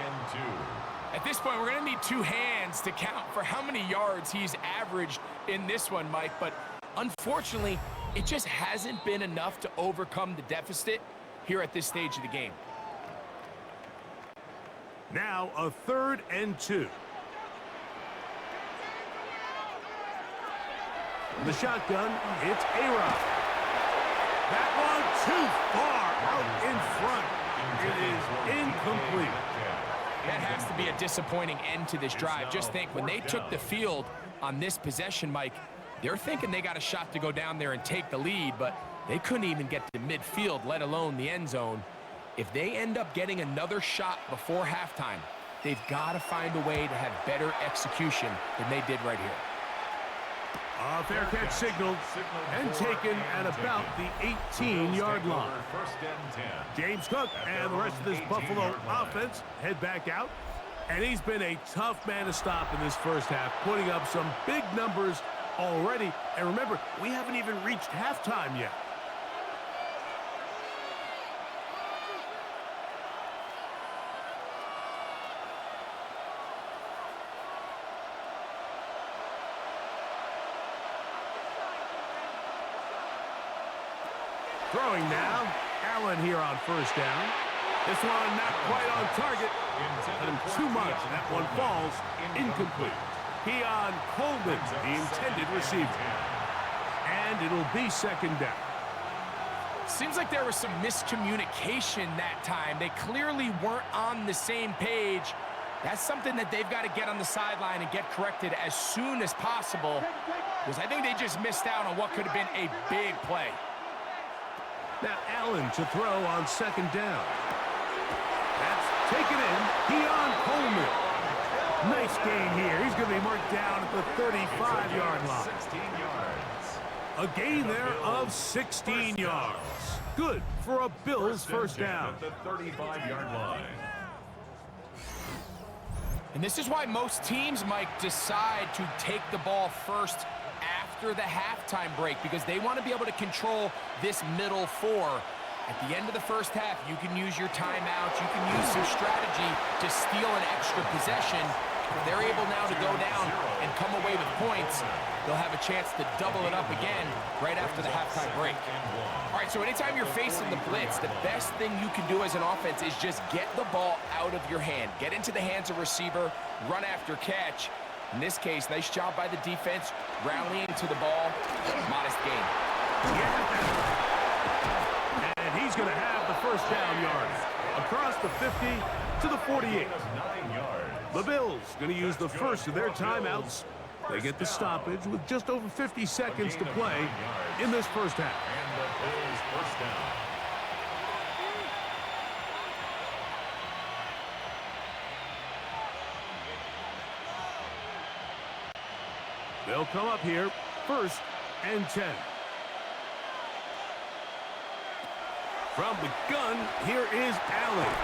At this point, we're going to need two hands to count for how many yards he's averaged in this one, Mike. But unfortunately, it just hasn't been enough to overcome the deficit here at this stage of the game. Now a 3rd and 2. The shotgun, it's A-Rod. That one too far out in front. It is incomplete. That has to be a disappointing end to this drive. Just think, when they took the field on this possession, Mike, they're thinking they got a shot to go down there and take the lead, but they couldn't even get to midfield, let alone the end zone. If they end up getting another shot before halftime, they've got to find a way to have better execution than they did right here. A fair catch signaled and taken at about the 18-yard line. James Cook and the rest of this Buffalo offense head back out. And he's been a tough man to stop in this first half, putting up some big numbers already. And remember, we haven't even reached halftime yet. Throwing now, Allen here on first down. This one not quite on target. Let him too much, and that one falls incomplete. Keon Coleman, the intended receiver. And it'll be second down. Seems like there was some miscommunication that time. They clearly weren't on the same page. That's something that they've got to get on the sideline and get corrected as soon as possible, because I think they just missed out on what could have been a big play. Now Allen to throw on second down. That's taken in. Keon Coleman. Nice gain here. He's going to be marked down at the 35-yard line. 16 yards. A gain there of 16 yards. Good for a Bills first down. At the 35-yard line. And this is why most teams, Mike, decide to take the ball first after the halftime break, because they want to be able to control this middle four. At the end of the first half, you can use your timeouts, you can use some strategy to steal an extra possession. If they're able now to go down and come away with points, they'll have a chance to double it up again right after the halftime break. All right, so anytime you're facing the blitz, the best thing you can do as an offense is just get the ball out of your hand. Get into the hands of receiver, run after catch. In this case, nice job by the defense, rallying to the ball. Modest gain. And he's going to have the first down yards. Across the 50 to the 48. The Bills going to use the first of their timeouts. They get the stoppage with just over 50 seconds to play in this first half. And the Bills first down. They'll come up here, 1st and 10. From the gun, here is Allen.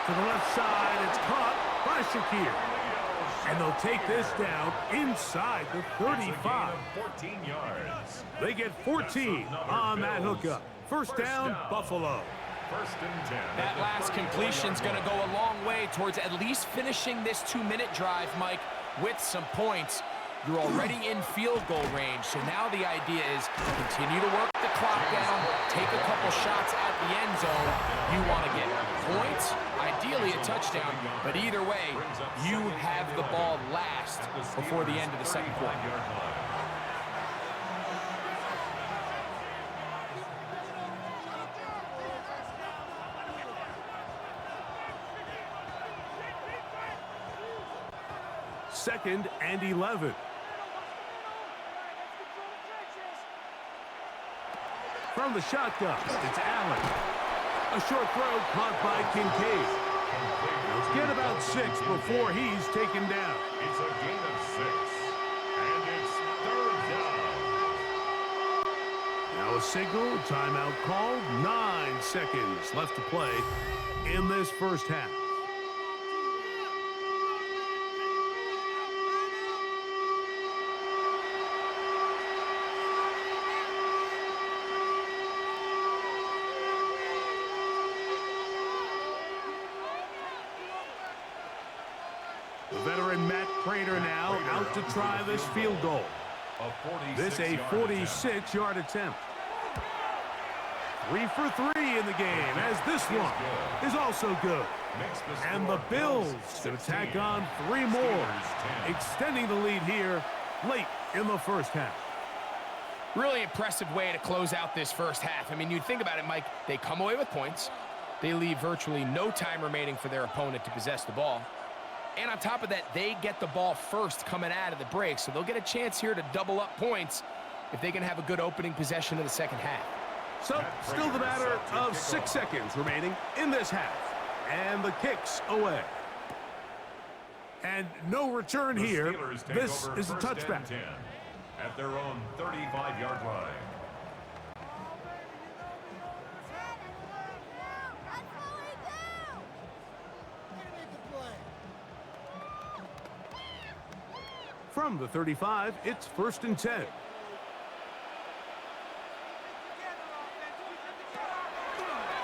To the left side, it's caught by Shakir. And they'll take this down inside the 35. 14 yards. They get 14 on that hookup. First down, Buffalo. 1st and 10. That last completion's going to go a long way towards at least finishing this 2-minute drive, Mike, with some points. You're already in field goal range, so now the idea is continue to work the clock down, take a couple shots at the end zone. You want to get points, ideally a touchdown, but either way, you have the ball last before the end of the second quarter. Second and 11. From the shotgun, it's Allen. A short throw caught by Kincaid. Let's get about 6 before he's taken down. It's a gain of 6. And it's third down. Now a signal, timeout called. 9 seconds left to play in this first half. The veteran Matt Prater now out to try this field goal. This a 46-yard attempt. 3 for 3 in the game, as this one is also good. And the Bills to tack on 3 more, extending the lead here late in the first half. Really impressive way to close out this first half. I mean, you think about it, Mike, they come away with points. They leave virtually no time remaining for their opponent to possess the ball. And on top of that, they get the ball first coming out of the break, so they'll get a chance here to double up points if they can have a good opening possession in the second half. So, still the matter of 6 seconds remaining in this half. And the kick's away. And no return here. This is a touchback. At their own 35-yard line. From the 35, it's 1st and 10.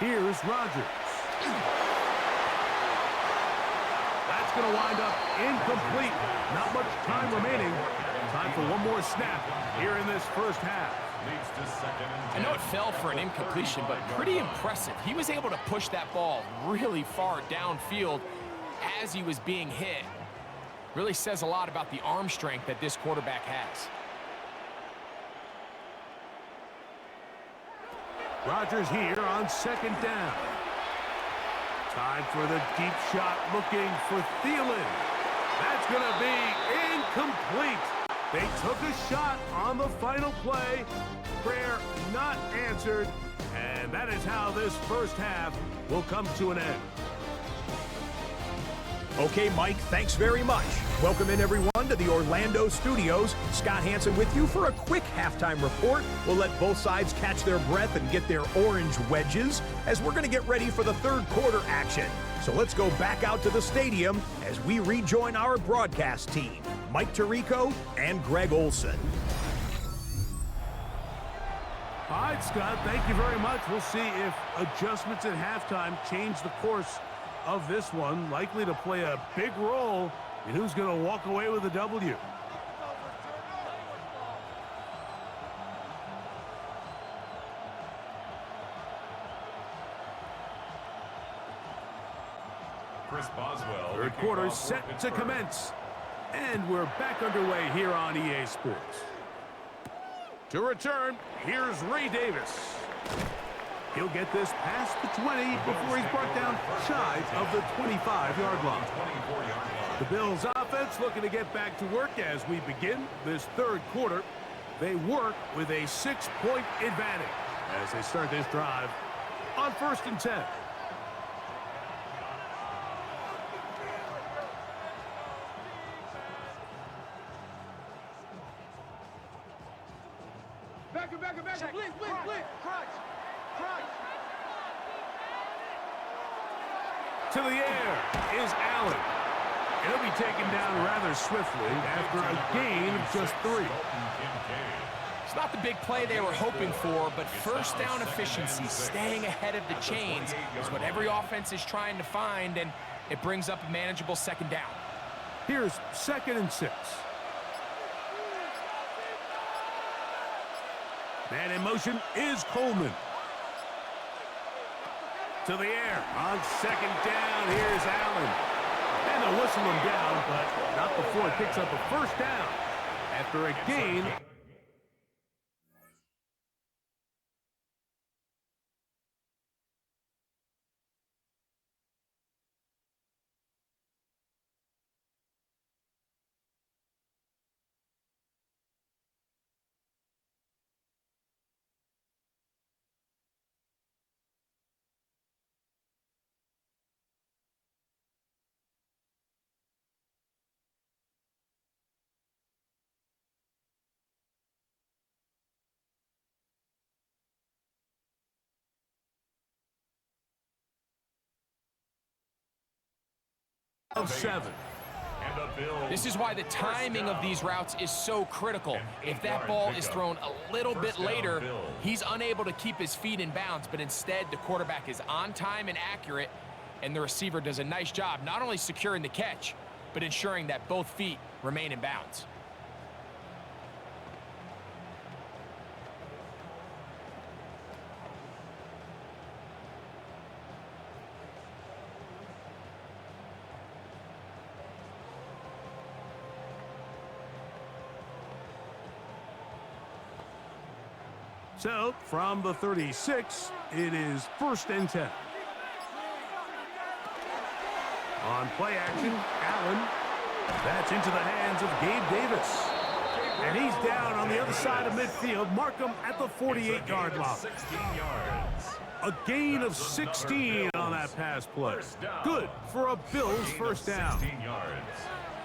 Here's Rodgers. That's going to wind up incomplete. Not much time remaining. Time for one more snap here in this first half. I know it fell for an incompletion, but pretty impressive. He was able to push that ball really far downfield as he was being hit. Really says a lot about the arm strength that this quarterback has. Rodgers here on 2nd down. Time for the deep shot, looking for Thielen. That's going to be incomplete. They took a shot on the final play. Prayer not answered. And that is how this first half will come to an end. Okay, Mike, thanks very much. Welcome in, everyone, to the Orlando studios. Scott Hansen with you for a quick halftime report. We'll let both sides catch their breath and get their orange wedges as we're going to get ready for the third quarter action. So let's go back out to the stadium as we rejoin our broadcast team, Mike Tirico and Greg Olson. All right, Scott, thank you very much. We'll see if adjustments at halftime change the course of this one, likely to play a big role in who's going to walk away with a W. Chris Boswell. Third quarter set to commence. And we're back underway here on EA Sports. To return, here's Ray Davis. He'll get this past the 20 before he's brought down shy of the 25-yard line. The Bills offense looking to get back to work as we begin this third quarter. They work with a 6-point advantage as they start this drive on 1st and 10. Back, blitz, crunch. To the air is Allen. He'll be taken down rather swiftly after a gain of just 3. It's not the big play they were hoping for, but first down efficiency, staying ahead of the chains, is what every offense is trying to find, and it brings up a manageable 2nd down. Here's 2nd and 6. Man in motion is Coleman. To the air on 2nd down. Here's Allen. And they'll whistle him down, but not before it picks up a 1st down after a gain of 7. This is why the timing of these routes is so critical. If that ball is thrown a little bit later, he's unable to keep his feet in bounds, but instead the quarterback is on time and accurate, and the receiver does a nice job not only securing the catch, but ensuring that both feet remain in bounds. So, from the 36, it is 1st and 10. On play action, Allen. That's into the hands of Gabe Davis. And he's down on the other side of midfield. Mark him at the 48-yard line. 16 yards. A gain of 16 on that pass play. Good for a Bills first down. 16 yards.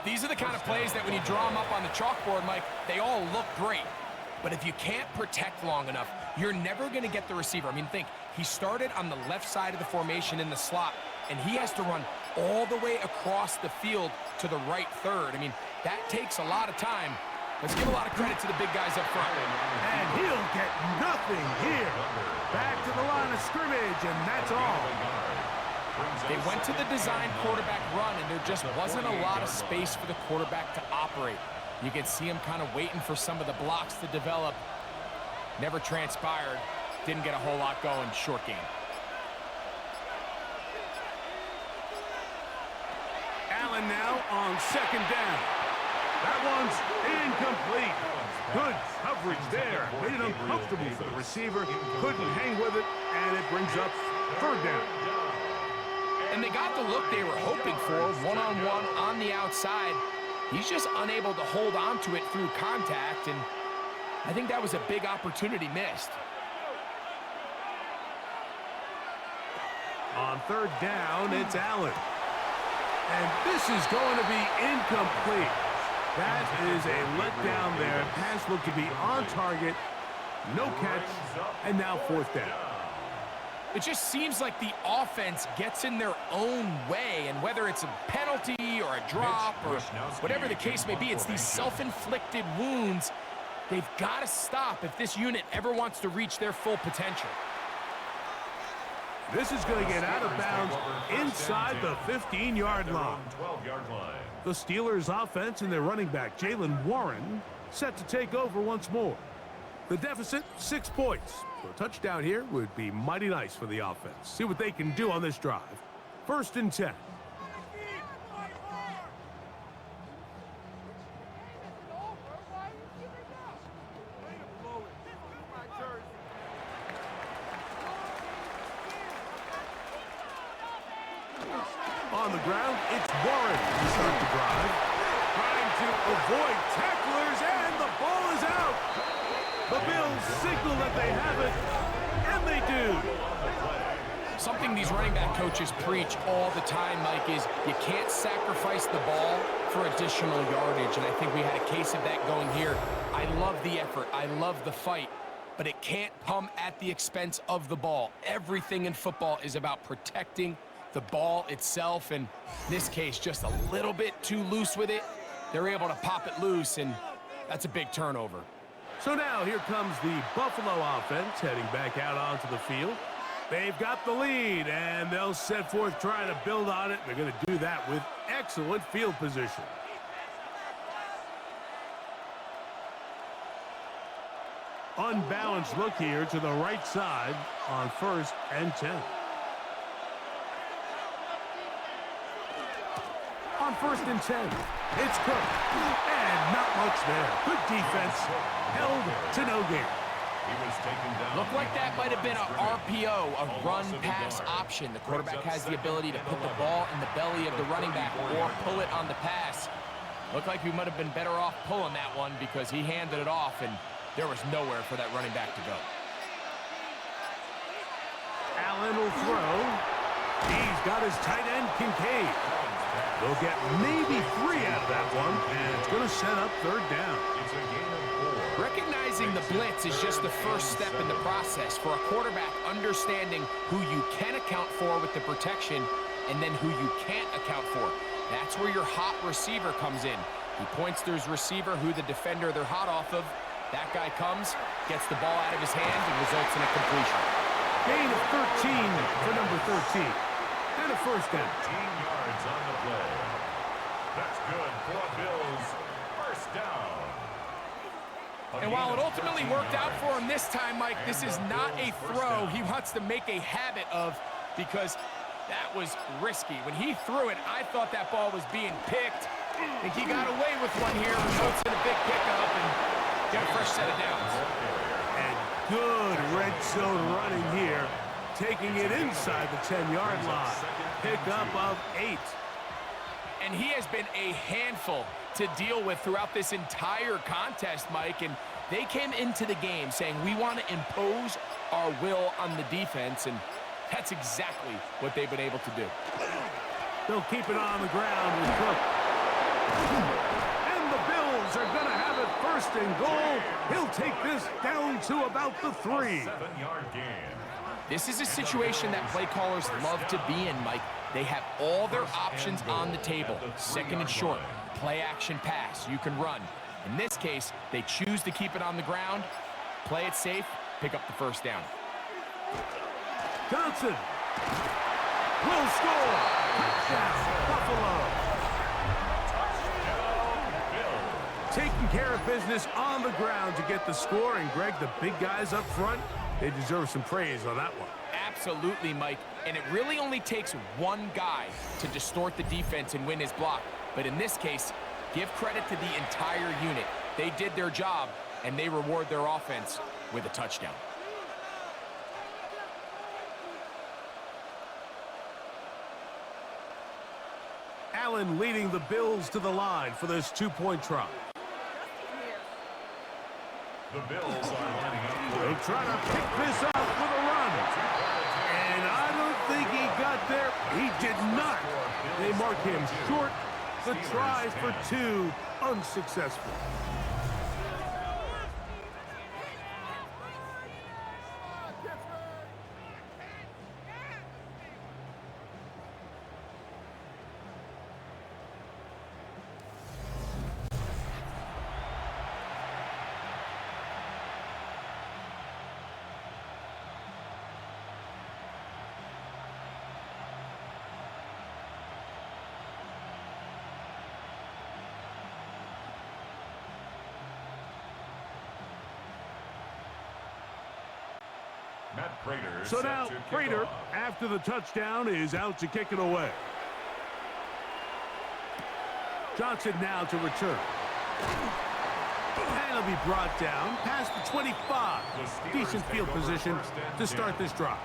These are the kind of plays that when you draw them up on the chalkboard, Mike, they all look great. But if you can't protect long enough, you're never going to get the receiver. I mean, think, he started on the left side of the formation in the slot, and he has to run all the way across the field to the right third. I mean, that takes a lot of time. Let's give a lot of credit to the big guys up front. And he'll get nothing here. Back to the line of scrimmage, and that's all. They went to the design quarterback run, and there just wasn't a lot of space for the quarterback to operate. You can see him kind of waiting for some of the blocks to develop. Never transpired. Didn't get a whole lot going. Short game. Allen now on 2nd down. That one's incomplete. Good coverage there. Made it uncomfortable for the receiver. Couldn't hang with it, and it brings up 3rd down. And they got the look they were hoping for, one-on-one on the outside. He's just unable to hold on to it through contact, and I think that was a big opportunity missed. On 3rd down, it's Allen. And this is going to be incomplete. That is a letdown there. Pass looked to be on target. No catch, and now 4th down. It just seems like the offense gets in their own way, and whether it's a penalty or a drop or whatever the case may be, it's these self-inflicted wounds. They've got to stop if this unit ever wants to reach their full potential. This is going to get out of bounds inside the 15-yard line. 12-yard line. The Steelers' offense and their running back, Jaylen Warren, set to take over once more. The deficit, 6 points. So a touchdown here would be mighty nice for the offense. See what they can do on this drive. 1st and 10. On the ground, it's Warren to start the drive. Trying to avoid tacklers, and the ball is out. The Bills signal that they have it, and they do. Something these running back coaches preach all the time, Mike, is you can't sacrifice the ball for additional yardage, and I think we had a case of that going here. I love the effort. I love the fight, but it can't come at the expense of the ball. Everything in football is about protecting the ball itself, and in this case, just a little bit too loose with it. They're able to pop it loose, and that's a big turnover. So now here comes the Buffalo offense heading back out onto the field. They've got the lead, and they'll set forth trying to build on it. They're going to do that with excellent field position. Unbalanced look here to the right side on 1st and 10. On 1st and 10, it's Cook. And not much there. Good defense. Held to no gain. Looked like that might have been an RPO, a run-pass option. The quarterback has the ability to put the ball in the belly of the running back or pull it on the pass. Looked like we might have been better off pulling that one because he handed it off, and there was nowhere for that running back to go. Allen will throw. He's got his tight end, Kincaid. They'll get maybe 3 out of that one, and it's going to set up 3rd down. It's a game of 4. Recognizing the blitz is just the first step in the process for a quarterback understanding who you can account for with the protection and then who you can't account for. That's where your hot receiver comes in. He points to his receiver, who the defender they're hot off of. That guy comes, gets the ball out of his hands, and results in a completion. Gain of 13 for number 13. And a first down. 15 yards on the play. That's good for a Bills first down. And while it ultimately worked out for him this time, Mike, this is not a throw he wants to make a habit of, because that was risky. When he threw it, I thought that ball was being picked. I think he got away with one here, results in a big pickup, and get a fresh set of downs. And good red zone running here, taking it inside the 10-yard line. Pickup of 8. And he has been a handful to deal with throughout this entire contest, Mike. And they came into the game saying, we want to impose our will on the defense, and that's exactly what they've been able to do. They'll keep it on the ground with Cook. And the Bills are going to have it first and goal. He'll take this down to about the 3. 7-yard gain. This is a situation that play callers love to be in, Mike. They have all their options on the table. Second and short, play action pass, you can run. In this case, they choose to keep it on the ground, play it safe, pick up the first down. Johnson will score. Touchdown, Buffalo. Taking care of business on the ground to get the score. And Greg, the big guys up front, they deserve some praise on that one. Absolutely, Mike. And it really only takes one guy to distort the defense and win his block. But in this case, give credit to the entire unit. They did their job, and they reward their offense with a touchdown. Allen leading the Bills to the line for this 2-point try. The Bills are lining up. They'll try to pick this up with a run. And I don't think he got there. He did not. They mark him short. The try for 2, unsuccessful. So now Prater, after the touchdown, is out to kick it away. Johnson now to return. And he'll be brought down past the 25. Decent field position to start this drive.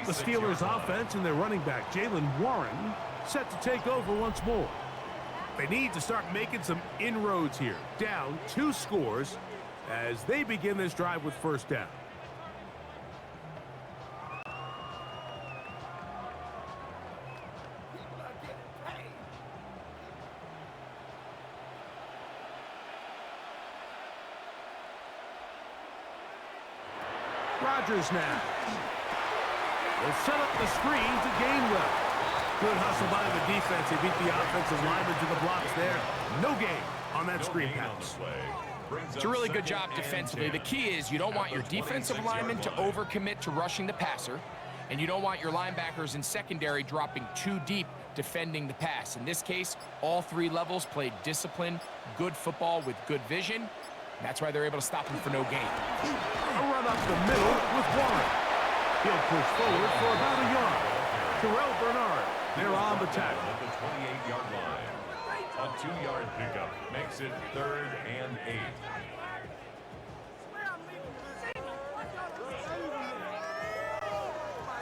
The Steelers offense and their running back, Jalen Warren, set to take over once more. They need to start making some inroads here. Down 2 scores as they begin this drive with first down. Rodgers now. They'll set up the screen to Gainwell. Good hustle by the defense. They beat the offensive lineman to the blocks there. No gain on that screen pass. It's a really good job defensively. The key is you don't want your defensive lineman to overcommit to rushing the passer, and you don't want your linebackers in secondary dropping too deep defending the pass. In this case, all 3 levels played disciplined, good football with good vision. That's why they're able to stop him for no gain. A run up the middle with Warren. He'll push forward for about a yard. Terrell Bernard, they're on the tackle. At the 28-yard line. A 2-yard pickup makes it 3rd and 8.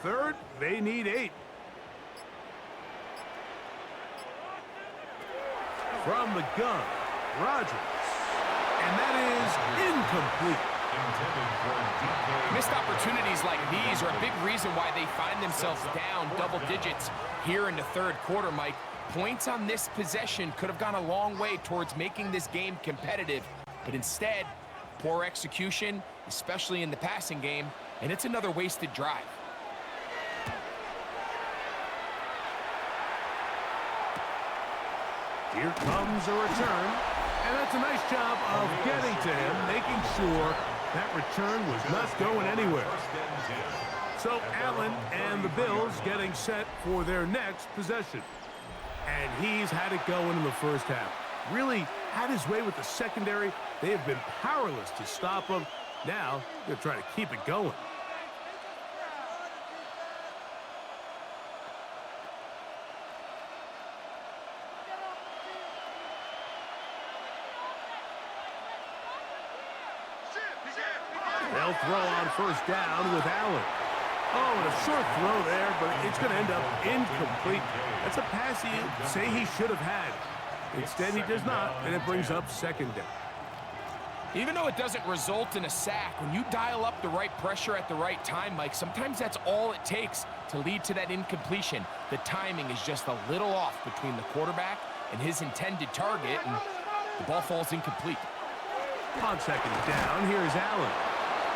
Third, they need 8. From the gun, Rodgers. And that is incomplete. Missed opportunities like these are a big reason why they find themselves down double digits here in the 3rd quarter, Mike. Points on this possession could have gone a long way towards making this game competitive, but instead, poor execution, especially in the passing game, and it's another wasted drive. Here comes a return. And that's a nice job of getting to him, making sure that return was not going anywhere. So Allen and the Bills getting set for their next possession. And he's had it going in the first half. Really had his way with the secondary. They have been powerless to stop him. Now they're trying to keep it going. They'll throw on first down with Allen. Oh, and a short throw there, but it's going to end up incomplete. That's a pass you say he should have had. Instead, he does not, and it brings up second down. Even though it doesn't result in a sack, when you dial up the right pressure at the right time, Mike, sometimes that's all it takes to lead to that incompletion. The timing is just a little off between the quarterback and his intended target, and the ball falls incomplete. On second down, here's Allen.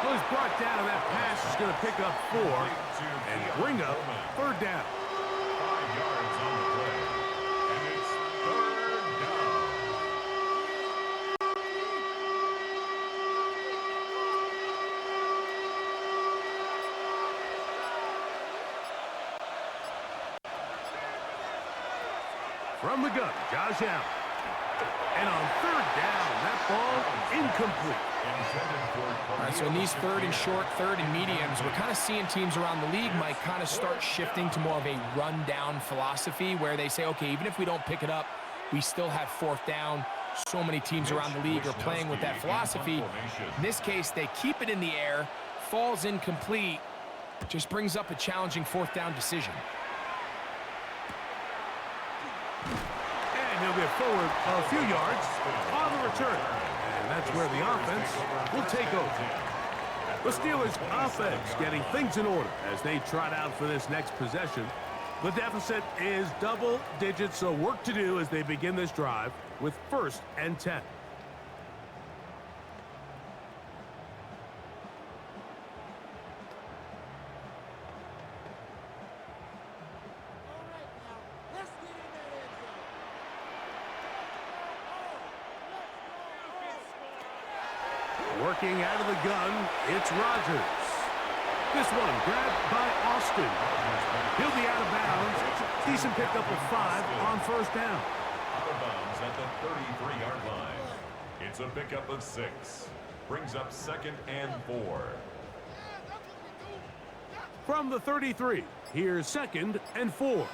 Well, he's brought down, and that pass is going to pick up 4 and bring up third down. 5 yards on the play, and it's third down. From the gun, Josh Allen. And on third down, that ball incomplete. All right, so in these third and short, third and mediums, we're kind of seeing teams around the league, Mike, kind of start shifting to more of a run-down philosophy where they say, okay, even if we don't pick it up, we still have fourth down. So many teams around the league are playing with that philosophy. In this case, they keep it in the air, falls incomplete, just brings up a challenging fourth down decision. And he'll get forward a few yards on the return. And that's where the offense will take over. The Steelers' offense getting things in order as they trot out for this next possession. The deficit is double digits, so work to do as they begin this drive with 1st and 10. Working out of the gun, it's Rodgers. This one grabbed by Austin. He'll be out of bounds. Decent pickup of 5 on first down. Out of bounds at the 33-yard line. It's a pickup of 6. Brings up 2nd and 4. From the 33, here's 2nd and 4.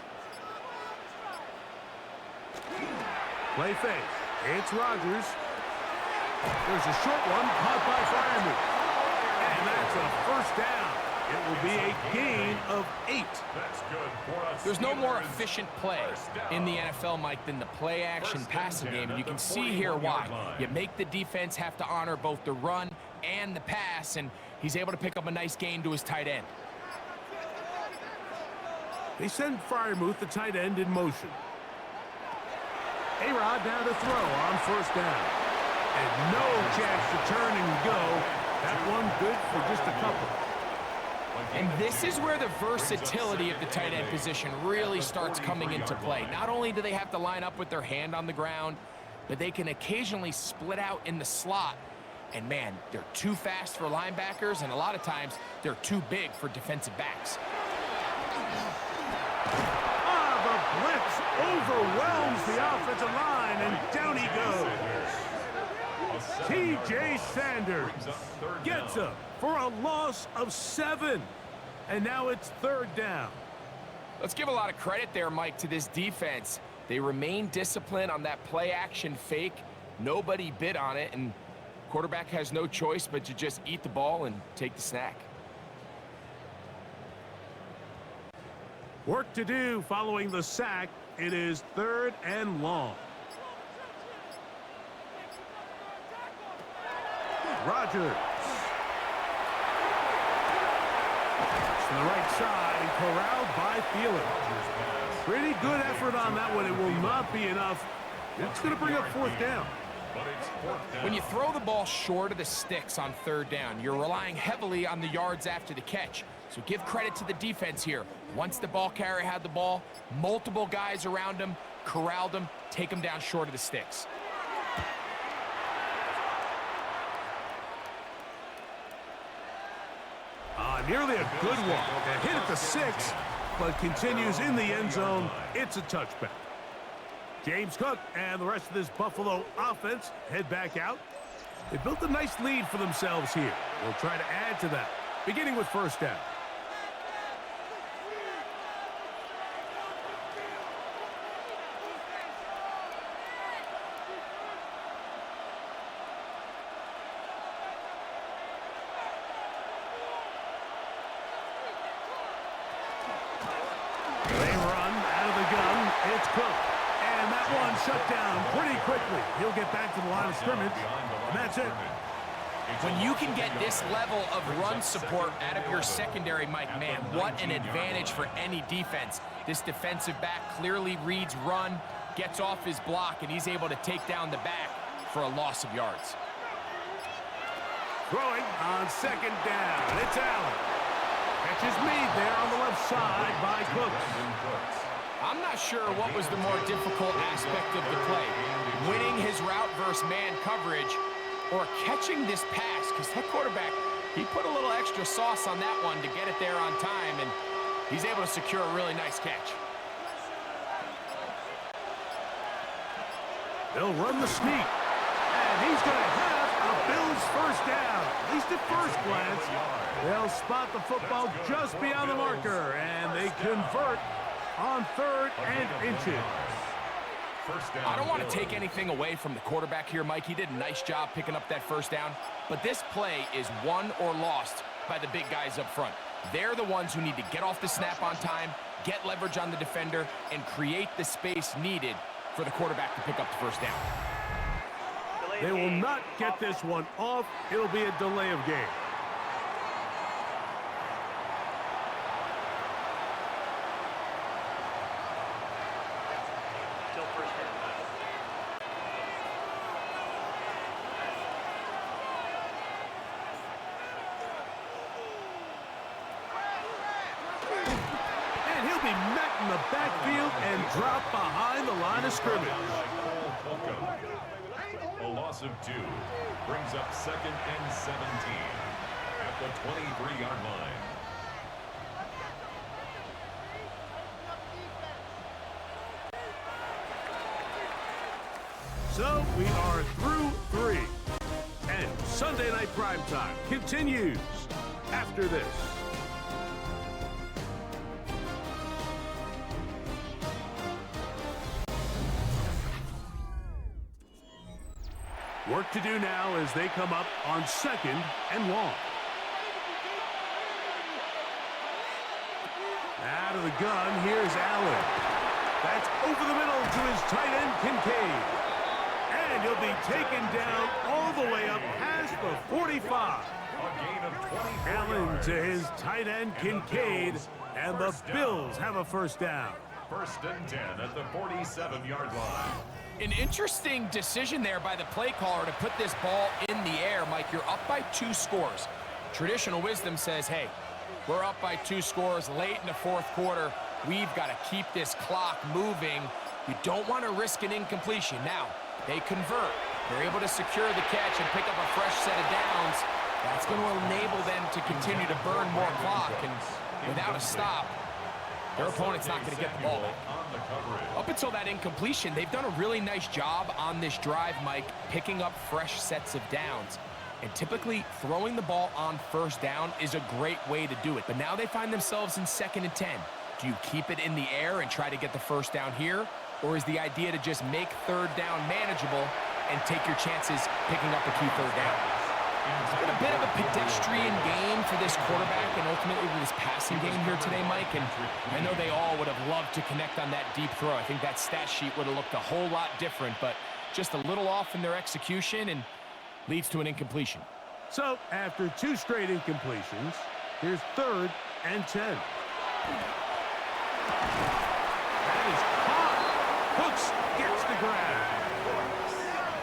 Play fake. It's Rodgers. There's a short one caught by Freiermuth. And that's a first down. It will be a gain of 8. That's good for us. There's no more efficient play in the NFL, Mike, than the play-action passing game. And you can see here why. You make the defense have to honor both the run and the pass, and he's able to pick up a nice gain to his tight end. They send Freiermuth, the tight end, in motion. A-Rod now to throw on first down. And no chance to turn and go. That one good for just a couple. And this is where the versatility of the tight end position really starts coming into play. Not only do they have to line up with their hand on the ground, but they can occasionally split out in the slot. And man, they're too fast for linebackers, and a lot of times they're too big for defensive backs. The blitz overwhelms the offensive line, and down he goes. T.J. Sanders gets him for a loss of 7. And now it's third down. Let's give a lot of credit there, Mike, to this defense. They remain disciplined on that play-action fake. Nobody bid on it, and quarterback has no choice but to just eat the ball and take the snack. Work to do following the sack. It is 3rd and long. Rodgers. To the right side, corralled by Thielen. Pretty good effort on that one. It will not be enough. It's going to bring up 4th down. When you throw the ball short of the sticks on 3rd down, you're relying heavily on the yards after the catch. So give credit to the defense here. Once the ball carrier had the ball, multiple guys around him, corralled him, take him down short of the sticks. Nearly a good one. A hit at the 6, but continues in the end zone. It's a touchback. James Cook and the rest of this Buffalo offense head back out. They built a nice lead for themselves here. They'll try to add to that, beginning with first down. Shut down pretty quickly. He'll get back to the line of scrimmage, and that's it. When you can get this level of run support out of your secondary, Mike, man, what an advantage for any defense. This defensive back clearly reads run, gets off his block, and he's able to take down the back for a loss of yards. Throwing on second down. It's Allen. Catch is made there on the left side by Cooks. I'm not sure what was the more difficult aspect of the play, winning his route versus man coverage or catching this pass, because that quarterback, he put a little extra sauce on that one to get it there on time, and he's able to secure a really nice catch. They'll run the sneak, and he's going to have a Bills first down. At least at first glance, they'll spot the football just beyond the marker, and they convert on 3rd and inches. I don't want to take anything away from the quarterback here, Mike. He did a nice job picking up that first down. But this play is won or lost by the big guys up front. They're the ones who need to get off the snap on time, get leverage on the defender, and create the space needed for the quarterback to pick up the first down. They will not get this one off. It'll be a delay of game. The backfield and drop behind the line of scrimmage. A loss of 2 brings up 2nd and 17 at the 23-yard line. So we are through 3, and Sunday Night Primetime continues after this. Work to do now as they come up on 2nd and long. Out of the gun, here's Allen. That's over the middle to his tight end, Kincaid. And he'll be taken down all the way up past the 45. Allen to his tight end, Kincaid, and the Bills have a first down. 1st and 10 at the 47-yard line. An interesting decision there by the play caller to put this ball in the air. Mike, you're up by 2 scores. Traditional wisdom says, hey, we're up by 2 scores late in the 4th quarter. We've got to keep this clock moving. You don't want to risk an incompletion. Now, they convert. They're able to secure the catch and pick up a fresh set of downs. That's going to enable them to continue to burn more clock. And without a stop, their opponent's not going to get the ball back. Up until that incompletion, they've done a really nice job on this drive, Mike, picking up fresh sets of downs. And typically, throwing the ball on first down is a great way to do it. But now they find themselves in 2nd and 10. Do you keep it in the air and try to get the first down here? Or is the idea to just make 3rd down manageable and take your chances picking up a key 3rd down? It's been a bit of a pedestrian game for this quarterback and ultimately for this passing game here today, Mike. And I know they all would have loved to connect on that deep throw. I think that stat sheet would have looked a whole lot different, but just a little off in their execution and leads to an incompletion. So after 2 straight incompletions, here's 3rd and 10. That is caught. Hooks gets the grab.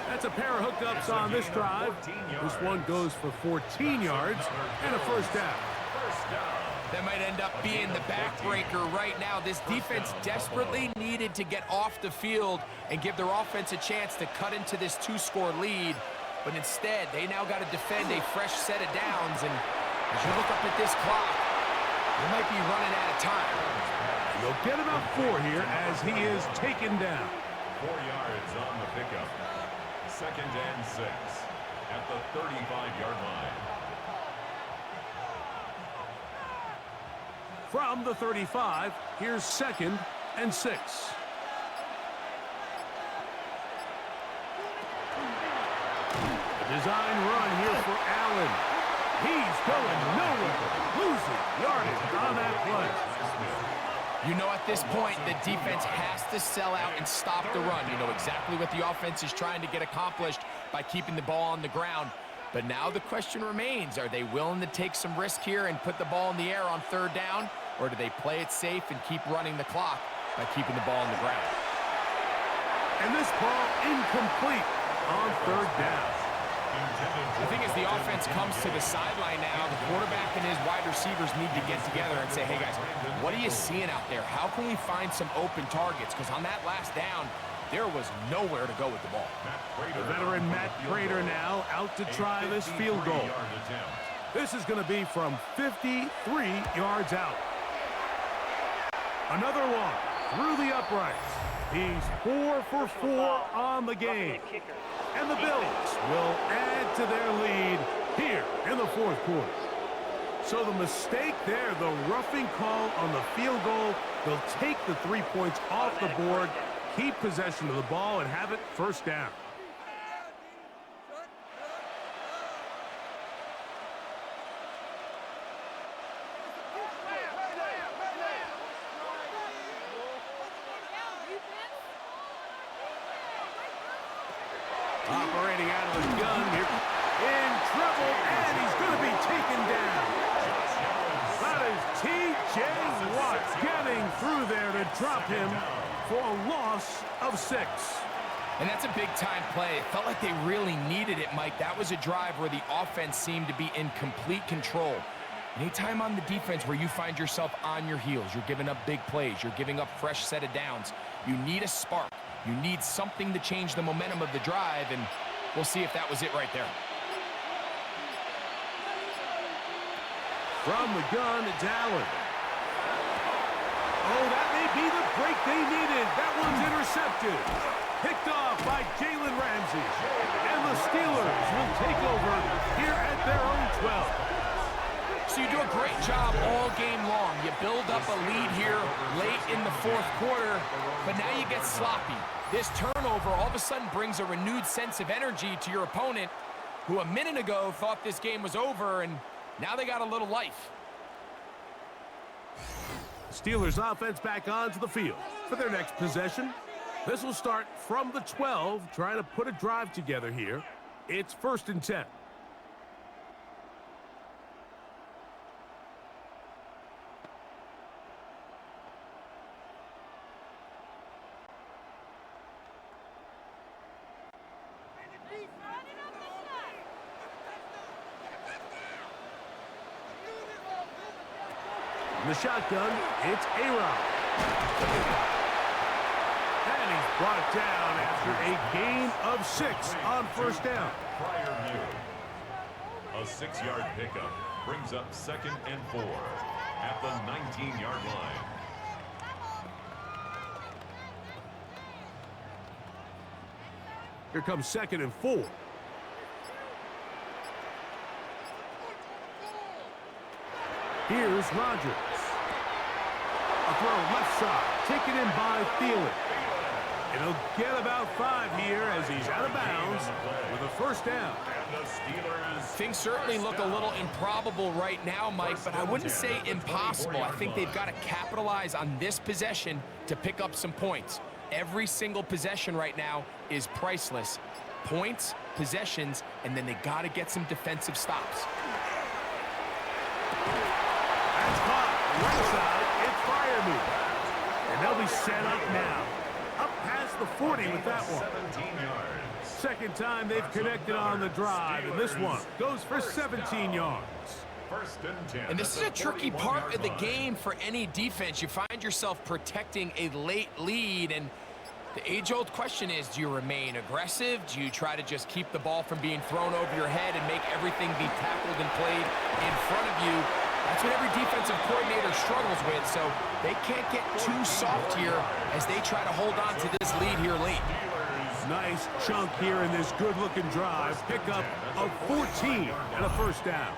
That's a pair of hookups on this drive. This one goes for 14 yards and a first down. That might end up being the backbreaker right now. This defense desperately needed to get off the field and give their offense a chance to cut into this 2-score lead. But instead, they now got to defend a fresh set of downs. And as you look up at this clock, they might be running out of time. They'll get about 4 here as he is taken down. 4 yards on the pickup. 2nd and 6 at the 35-yard line. From the 35, here's 2nd and 6. A design run here for Allen. He's going nowhere. Losing yardage on that play. You know, at this point, the defense has to sell out and stop the run. You know exactly what the offense is trying to get accomplished by keeping the ball on the ground. But now the question remains, are they willing to take some risk here and put the ball in the air on 3rd down? Or do they play it safe and keep running the clock by keeping the ball on the ground? And this ball incomplete on 3rd down. The thing is, the offense comes to the sideline now. The quarterback and his wide receivers need to get together and say, hey, guys, what are you seeing out there? How can we find some open targets? Because on that last down, there was nowhere to go with the ball. The veteran Matt Prater now out to try this field goal. This is going to be from 53 yards out. Another one through the uprights. He's 4 for 4 on the game. And the Bills will add to their lead here in the 4th quarter. So the mistake there, the roughing call on the field goal, they'll take the 3 points off the board, keep possession of the ball, and have it 1st down. Operating out of the gun here. In trouble, and he's going to be taken down. That is T.J. Watt getting through there to drop him for a loss of 6. And that's a big-time play. It felt like they really needed it, Mike. That was a drive where the offense seemed to be in complete control. Anytime on the defense where you find yourself on your heels, you're giving up big plays, you're giving up fresh set of downs, you need a spark. You need something to change the momentum of the drive, and we'll see if that was it right there. From the gun, it's Allen. Oh, that may be the break they needed. That one's intercepted. Picked off by Jalen Ramsey. And the Steelers will take over here at their own 12. So you do a great job all game long. You build up a lead here late in the 4th quarter, but now you get sloppy. This turnover all of a sudden brings a renewed sense of energy to your opponent, who a minute ago thought this game was over, and now they got a little life. Steelers offense back onto the field for their next possession. This will start from the 12, trying to put a drive together here. It's 1st and 10. In the shotgun, it's A-Rod. And he's brought down after a gain of 6 on 1st down. Prior view. A 6-yard pickup brings up 2nd and 4 at the 19-yard line. Here comes 2nd and 4. Here's Rodgers. A throw left side, taken in by Thielen. And he'll get about 5 here as he's out of bounds with a 1st down. Things certainly look a little improbable right now, Mike, but I wouldn't say impossible. I think they've got to capitalize on this possession to pick up some points. Every single possession right now is priceless. Points, possessions, and then they got to get some defensive stops. That's caught right side. It's Firemy. And they'll be set up now. Up past the 40 with that one. 17 yards. Second time they've connected on the drive, and this one goes for 17 yards. First and 10. And this is a tricky part of the game for any defense. You find yourself protecting a late lead, and the age-old question is, do you remain aggressive? Do you try to just keep the ball from being thrown over your head and make everything be tackled and played in front of you? That's what every defensive coordinator struggles with, so they can't get too soft here as they try to hold on to this lead here late. Nice chunk here in this good-looking drive. Pickup of 14 and a first down.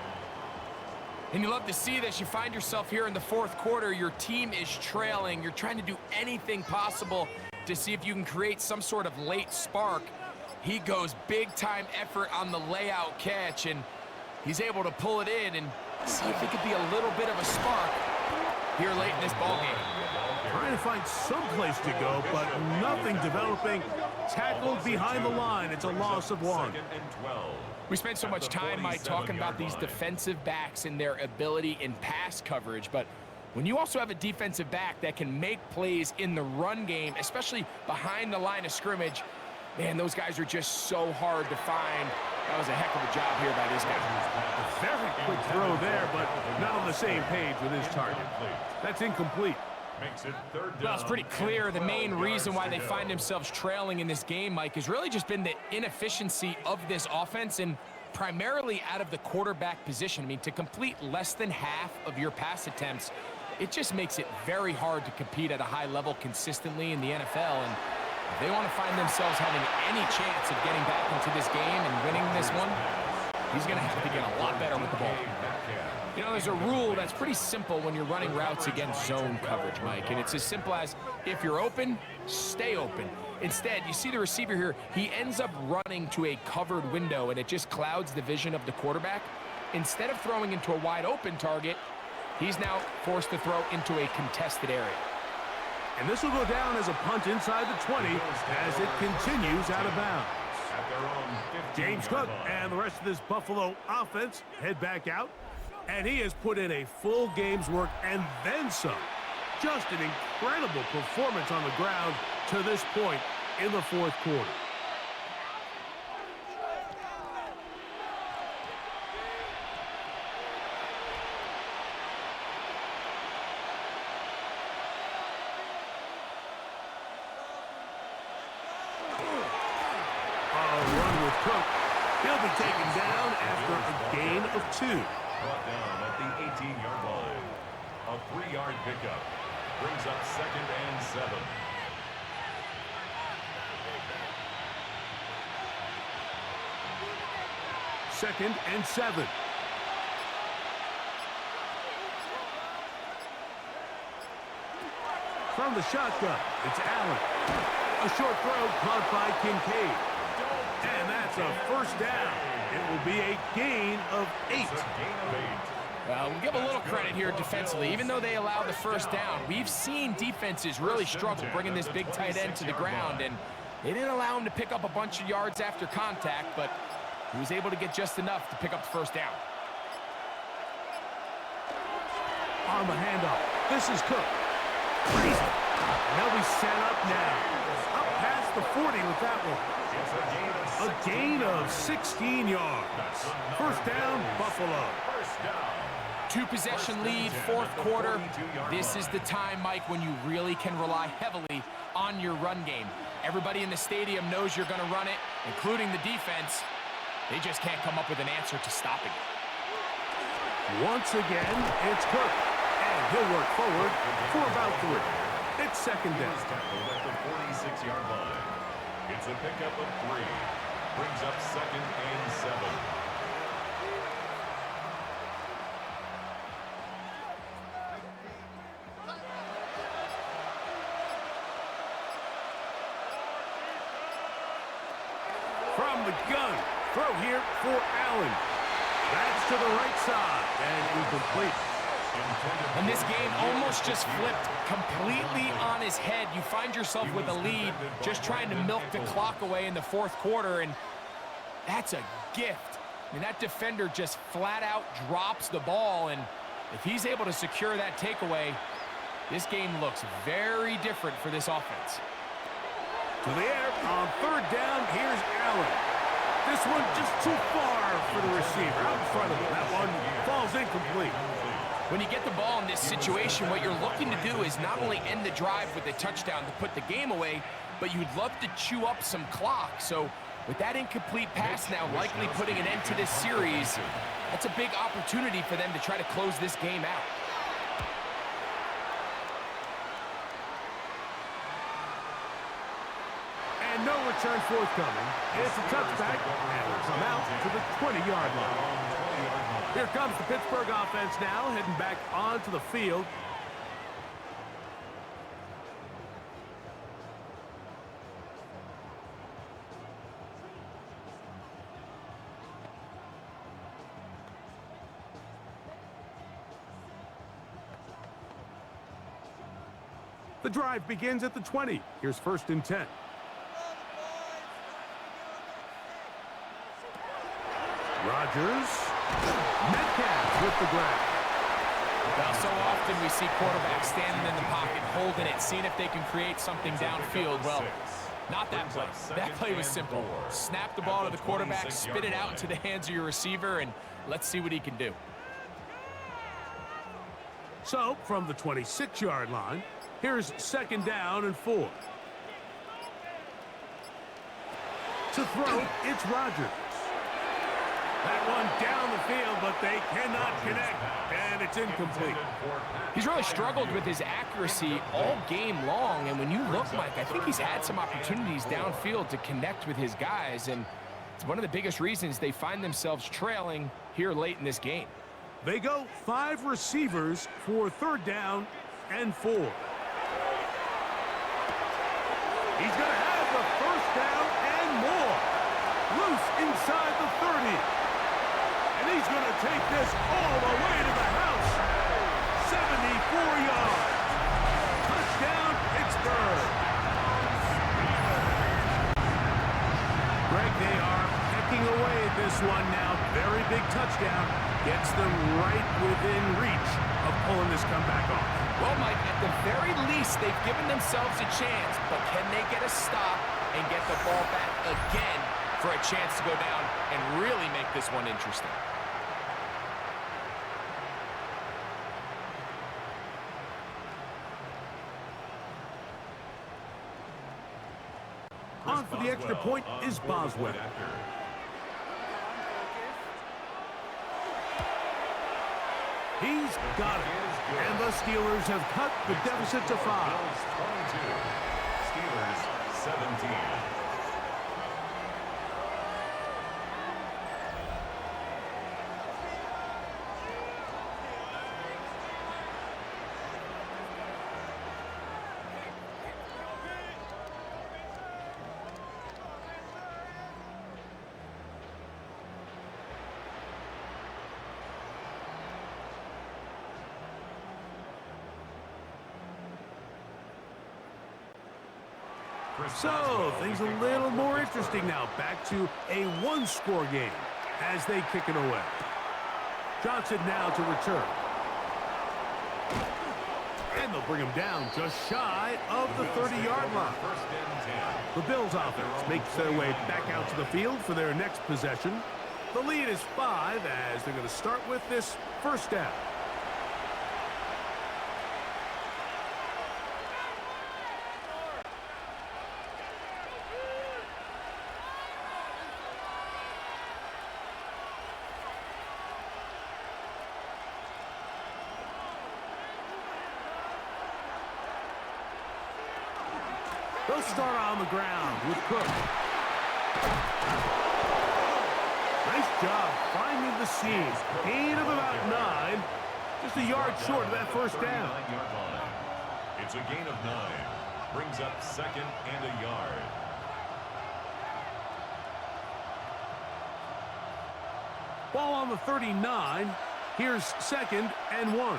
And you love to see this. You find yourself here in the fourth quarter. Your team is trailing. You're trying to do anything possible to see if you can create some sort of late spark. He goes big-time effort on the layout catch, and he's able to pull it in and see if it could be a little bit of a spark here late in this ballgame. Trying to find some place to go, but nothing developing. Tackled behind the line. It's a loss of 1. Second and 12. We spent so much time, Mike, talking about these defensive backs and their ability in pass coverage, but when you also have a defensive back that can make plays in the run game, especially behind the line of scrimmage, man, those guys are just so hard to find. That was a heck of a job here by this guy. Very quick throw there, but not on the same page with his target. That's incomplete. Makes it third down. Well, it's pretty clear the main reason why they find themselves trailing in this game, Mike, has really just been the inefficiency of this offense and primarily out of the quarterback position. I mean, to complete less than half of your pass attempts, it just makes it very hard to compete at a high level consistently in the NFL. And if they want to find themselves having any chance of getting back into this game and winning this one, he's going to have to get a lot better with the ball. You know, there's a rule that's pretty simple when you're running routes against zone coverage, Mike, and it's as simple as if you're open, stay open. Instead, you see the receiver here, he ends up running to a covered window, and it just clouds the vision of the quarterback. Instead of throwing into a wide open target, he's now forced to throw into a contested area. And this will go down as a punt inside the 20 as it continues out of bounds. James Cook and the rest of this Buffalo offense head back out. And he has put in a full game's work and then some. Just an incredible performance on the ground to this point in the fourth quarter. A run with Cook. He'll be taken down after a gain of 2. Brought down at the 18-yard line. A 3-yard pickup brings up second and 7. Second and 7. From the shotgun, it's Allen. A short throw caught by Kincaid. And that's a first down. It will be a gain of 8. Well, we'll give a little credit here defensively. Even though they allowed the first down, we've seen defenses really struggle bringing this big tight end to the ground, and they didn't allow him to pick up a bunch of yards after contact, but he was able to get just enough to pick up the first down. On the handoff, this is Cook. Crazy. And they'll be set up now. Up past the 40 with that one. A gain of 16 yards. First down, Buffalo. Two-possession lead, fourth quarter. This is the time, Mike, when you really can rely heavily on your run game. Everybody in the stadium knows you're going to run it, including the defense. They just can't come up with an answer to stopping it. Once again, it's Cook. And he'll work forward for about 3. It's second down. At the 46-yard line. It's a pickup of 3. Brings up second and 7. From the gun, throw here for Allen. That's to the right side and incomplete. And this game almost just flipped completely on his head. You find yourself with a lead, just trying to milk the clock away in the fourth quarter, and that's a gift. I mean, that defender just flat out drops the ball, and if he's able to secure that takeaway, this game looks very different for this offense. To the air on third down, here's Allen. This one just too far for the receiver. Out in front of him. That one falls incomplete. When you get the ball in this situation, what you're looking to do is not only end the drive with a touchdown to put the game away, but you'd love to chew up some clock. So with that incomplete pass now likely putting an end to this series, that's a big opportunity for them to try to close this game out. And no return forthcoming. It's a touchback, and will come out to the 20-yard line. Here comes the Pittsburgh offense now, heading back onto the field. The drive begins at the 20. Here's 1st and 10. Rodgers. Metcalf with the grab. Well, so often we see quarterbacks standing in the pocket, holding it, seeing if they can create something downfield. Well, not that play. That play was simple. Snap the ball to the quarterback, spit it out into the hands of your receiver, and let's see what he can do. So, from the 26-yard line, here's 2nd down and 4. To throw, it's Rodgers. That one down the field, but they cannot connect, and it's incomplete. He's really struggled with his accuracy all game long, and when you look, Mike, I think he's had some opportunities downfield to connect with his guys, and it's one of the biggest reasons they find themselves trailing here late in this game. They go 5 receivers for 3rd down and 4. He's going to have the 1st down and more. Loose inside the 30. And he's going to take this all the way to the house. 74 yards. Touchdown, Pittsburgh. Greg, they are pecking away at this one now. Very big touchdown. Gets them right within reach of pulling this comeback off. Well, Mike, at the very least, they've given themselves a chance, but can they get a stop and get the ball back again for a chance to go down and really make this one interesting? On for the extra point is Boswell. He's got it. And the Steelers have cut the deficit to 5. 22. Steelers 17. So, things a little more interesting now. Back to a one-score game as they kick it away. Johnson now to return. And they'll bring him down just shy of the 30-yard line. The Bills offense makes their way back out to the field for their next possession. The lead is 5 as they're going to start with this 1st down. They'll start on the ground with Cook. Nice job finding the seam. Gain of about 9. Just a yard short of that 1st down. It's a gain of 9. Brings up 2nd and a yard. Ball on the 39. Here's 2nd and 1.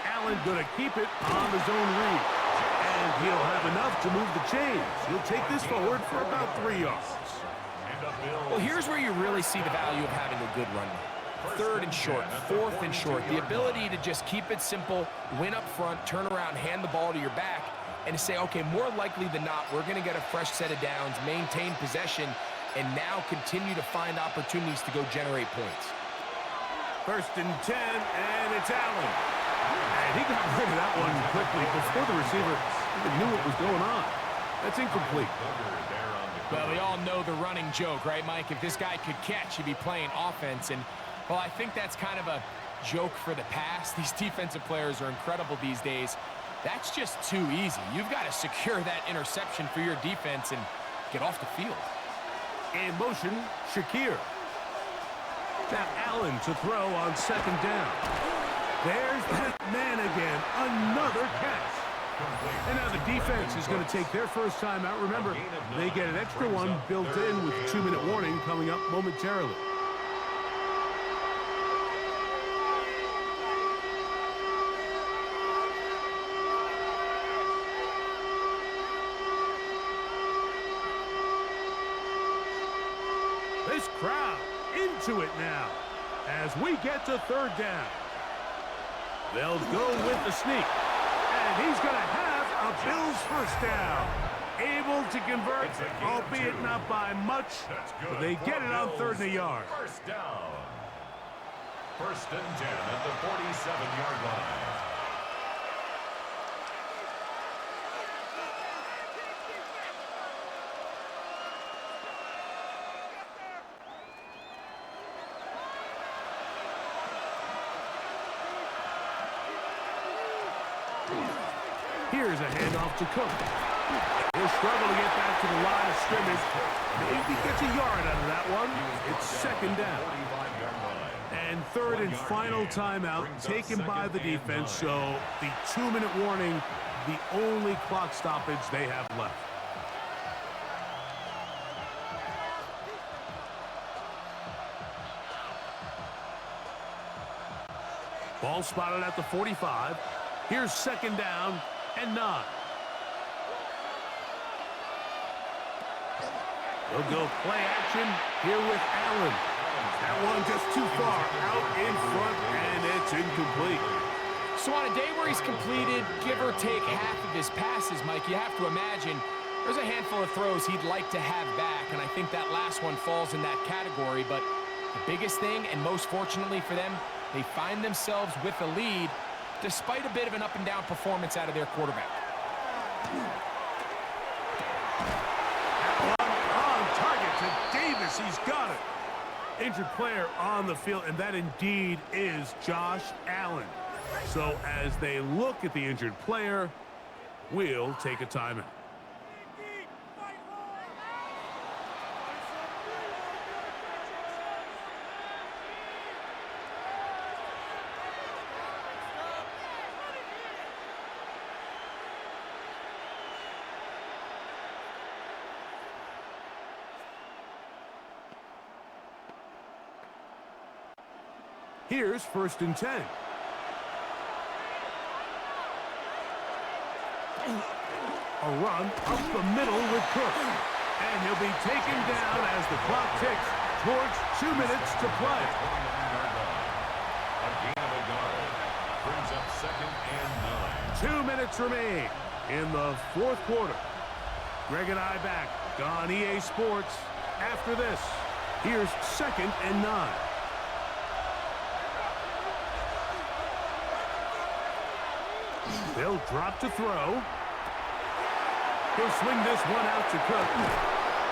Allen going to keep it on the zone read. And he'll have enough to move the chains. He'll take this forward for about 3 yards. Well, here's where you really see the value of having a good run. 3rd and short, 4th and short. The ability to just keep it simple, win up front, turn around, hand the ball to your back. and to say, okay, more likely than not, we're going to get a fresh set of downs, maintain possession, and now continue to find opportunities to go generate points. 1st and 10, and it's Allen. And he got rid of that one quickly before the receiver even knew what was going on. That's incomplete. Well, we all know the running joke, right, Mike? If this guy could catch, he'd be playing offense. And, well, I think that's kind of a joke for the past. These defensive players are incredible these days. That's just too easy. You've got to secure that interception for your defense and get off the field. In motion, Shakir. Now Allen to throw on 2nd down. There's that man again. Another catch. And now the defense is going to take their first time out. Remember, they get an extra one built in with 2-minute warning coming up momentarily. This crowd into it now as we get to 3rd down. They'll go with the sneak. And he's going to have a Bills first down. Able to convert, albeit not by much, but they get it on 3rd and a yard. First down. 1st and 10 at the 47-yard line. Here's a handoff to Cook. He'll struggle to get back to the line of scrimmage. Maybe gets a yard out of that one. It's 2nd down. And 3rd and final timeout taken by the defense. So the 2-minute warning, the only clock stoppage they have left. Ball spotted at the 45. Here's 2nd down and 9. They'll go play action here with Allen. That one just too far out in front, and it's incomplete. So on a day where he's completed, give or take half of his passes, Mike, you have to imagine there's a handful of throws he'd like to have back, and I think that last one falls in that category. But the biggest thing, and most fortunately for them, they find themselves with a lead despite a bit of an up-and-down performance out of their quarterback. That one on target to Davis. He's got it. Injured player on the field, and that indeed is Josh Allen. So as they look at the injured player, we'll take a timeout. Here's 1st and 10. A run up the middle with Cook. And he'll be taken down as the clock ticks towards 2 minutes to play. A gain of a yard brings up 2nd and 9. 2 minutes remain in the 4th quarter. Greg and I back on EA Sports after this. Here's 2nd and 9. They'll drop to throw. He'll swing this one out to Cook.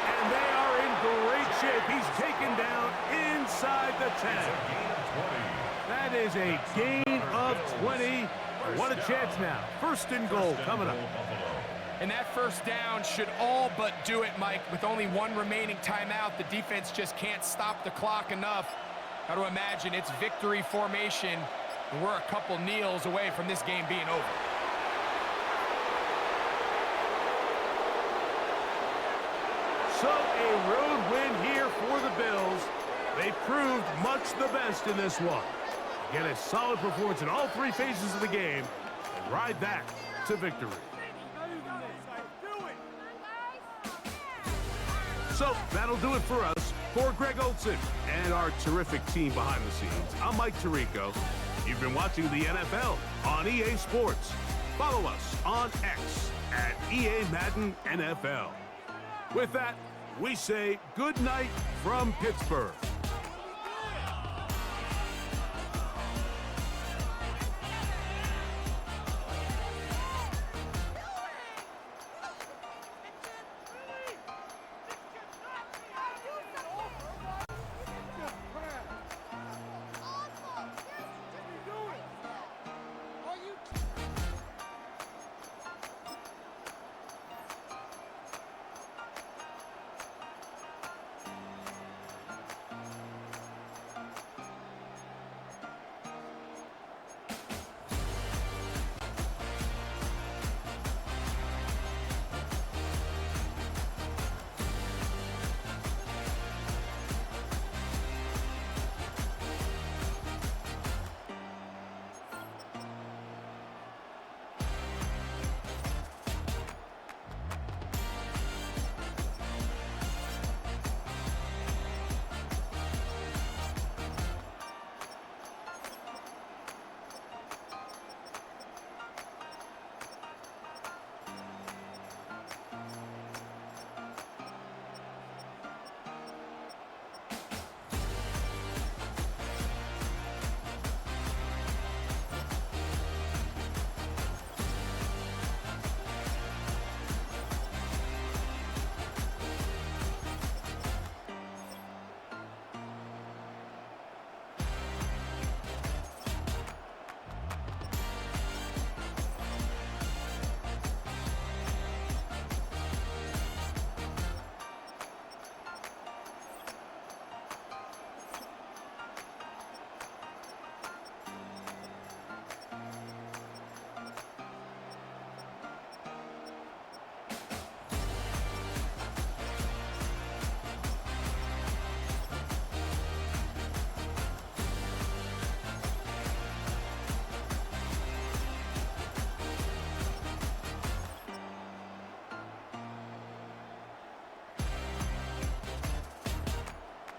And they are in great shape. He's taken down inside the 10. That is a gain of 20. What a chance now. 1st and goal coming up. And that first down should all but do it, Mike. With only one remaining timeout, the defense just can't stop the clock enough. Got to imagine it's victory formation, and we're a couple kneels away from this game being over. So a road win here for the Bills. They proved much the best in this one. Get a solid performance in all 3 phases of the game and ride that to victory. So that'll do it for us. For Greg Olson and our terrific team behind the scenes, I'm Mike Tirico. You've been watching the NFL on EA Sports. Follow us on X at EA Madden NFL. With that, we say good night from Pittsburgh.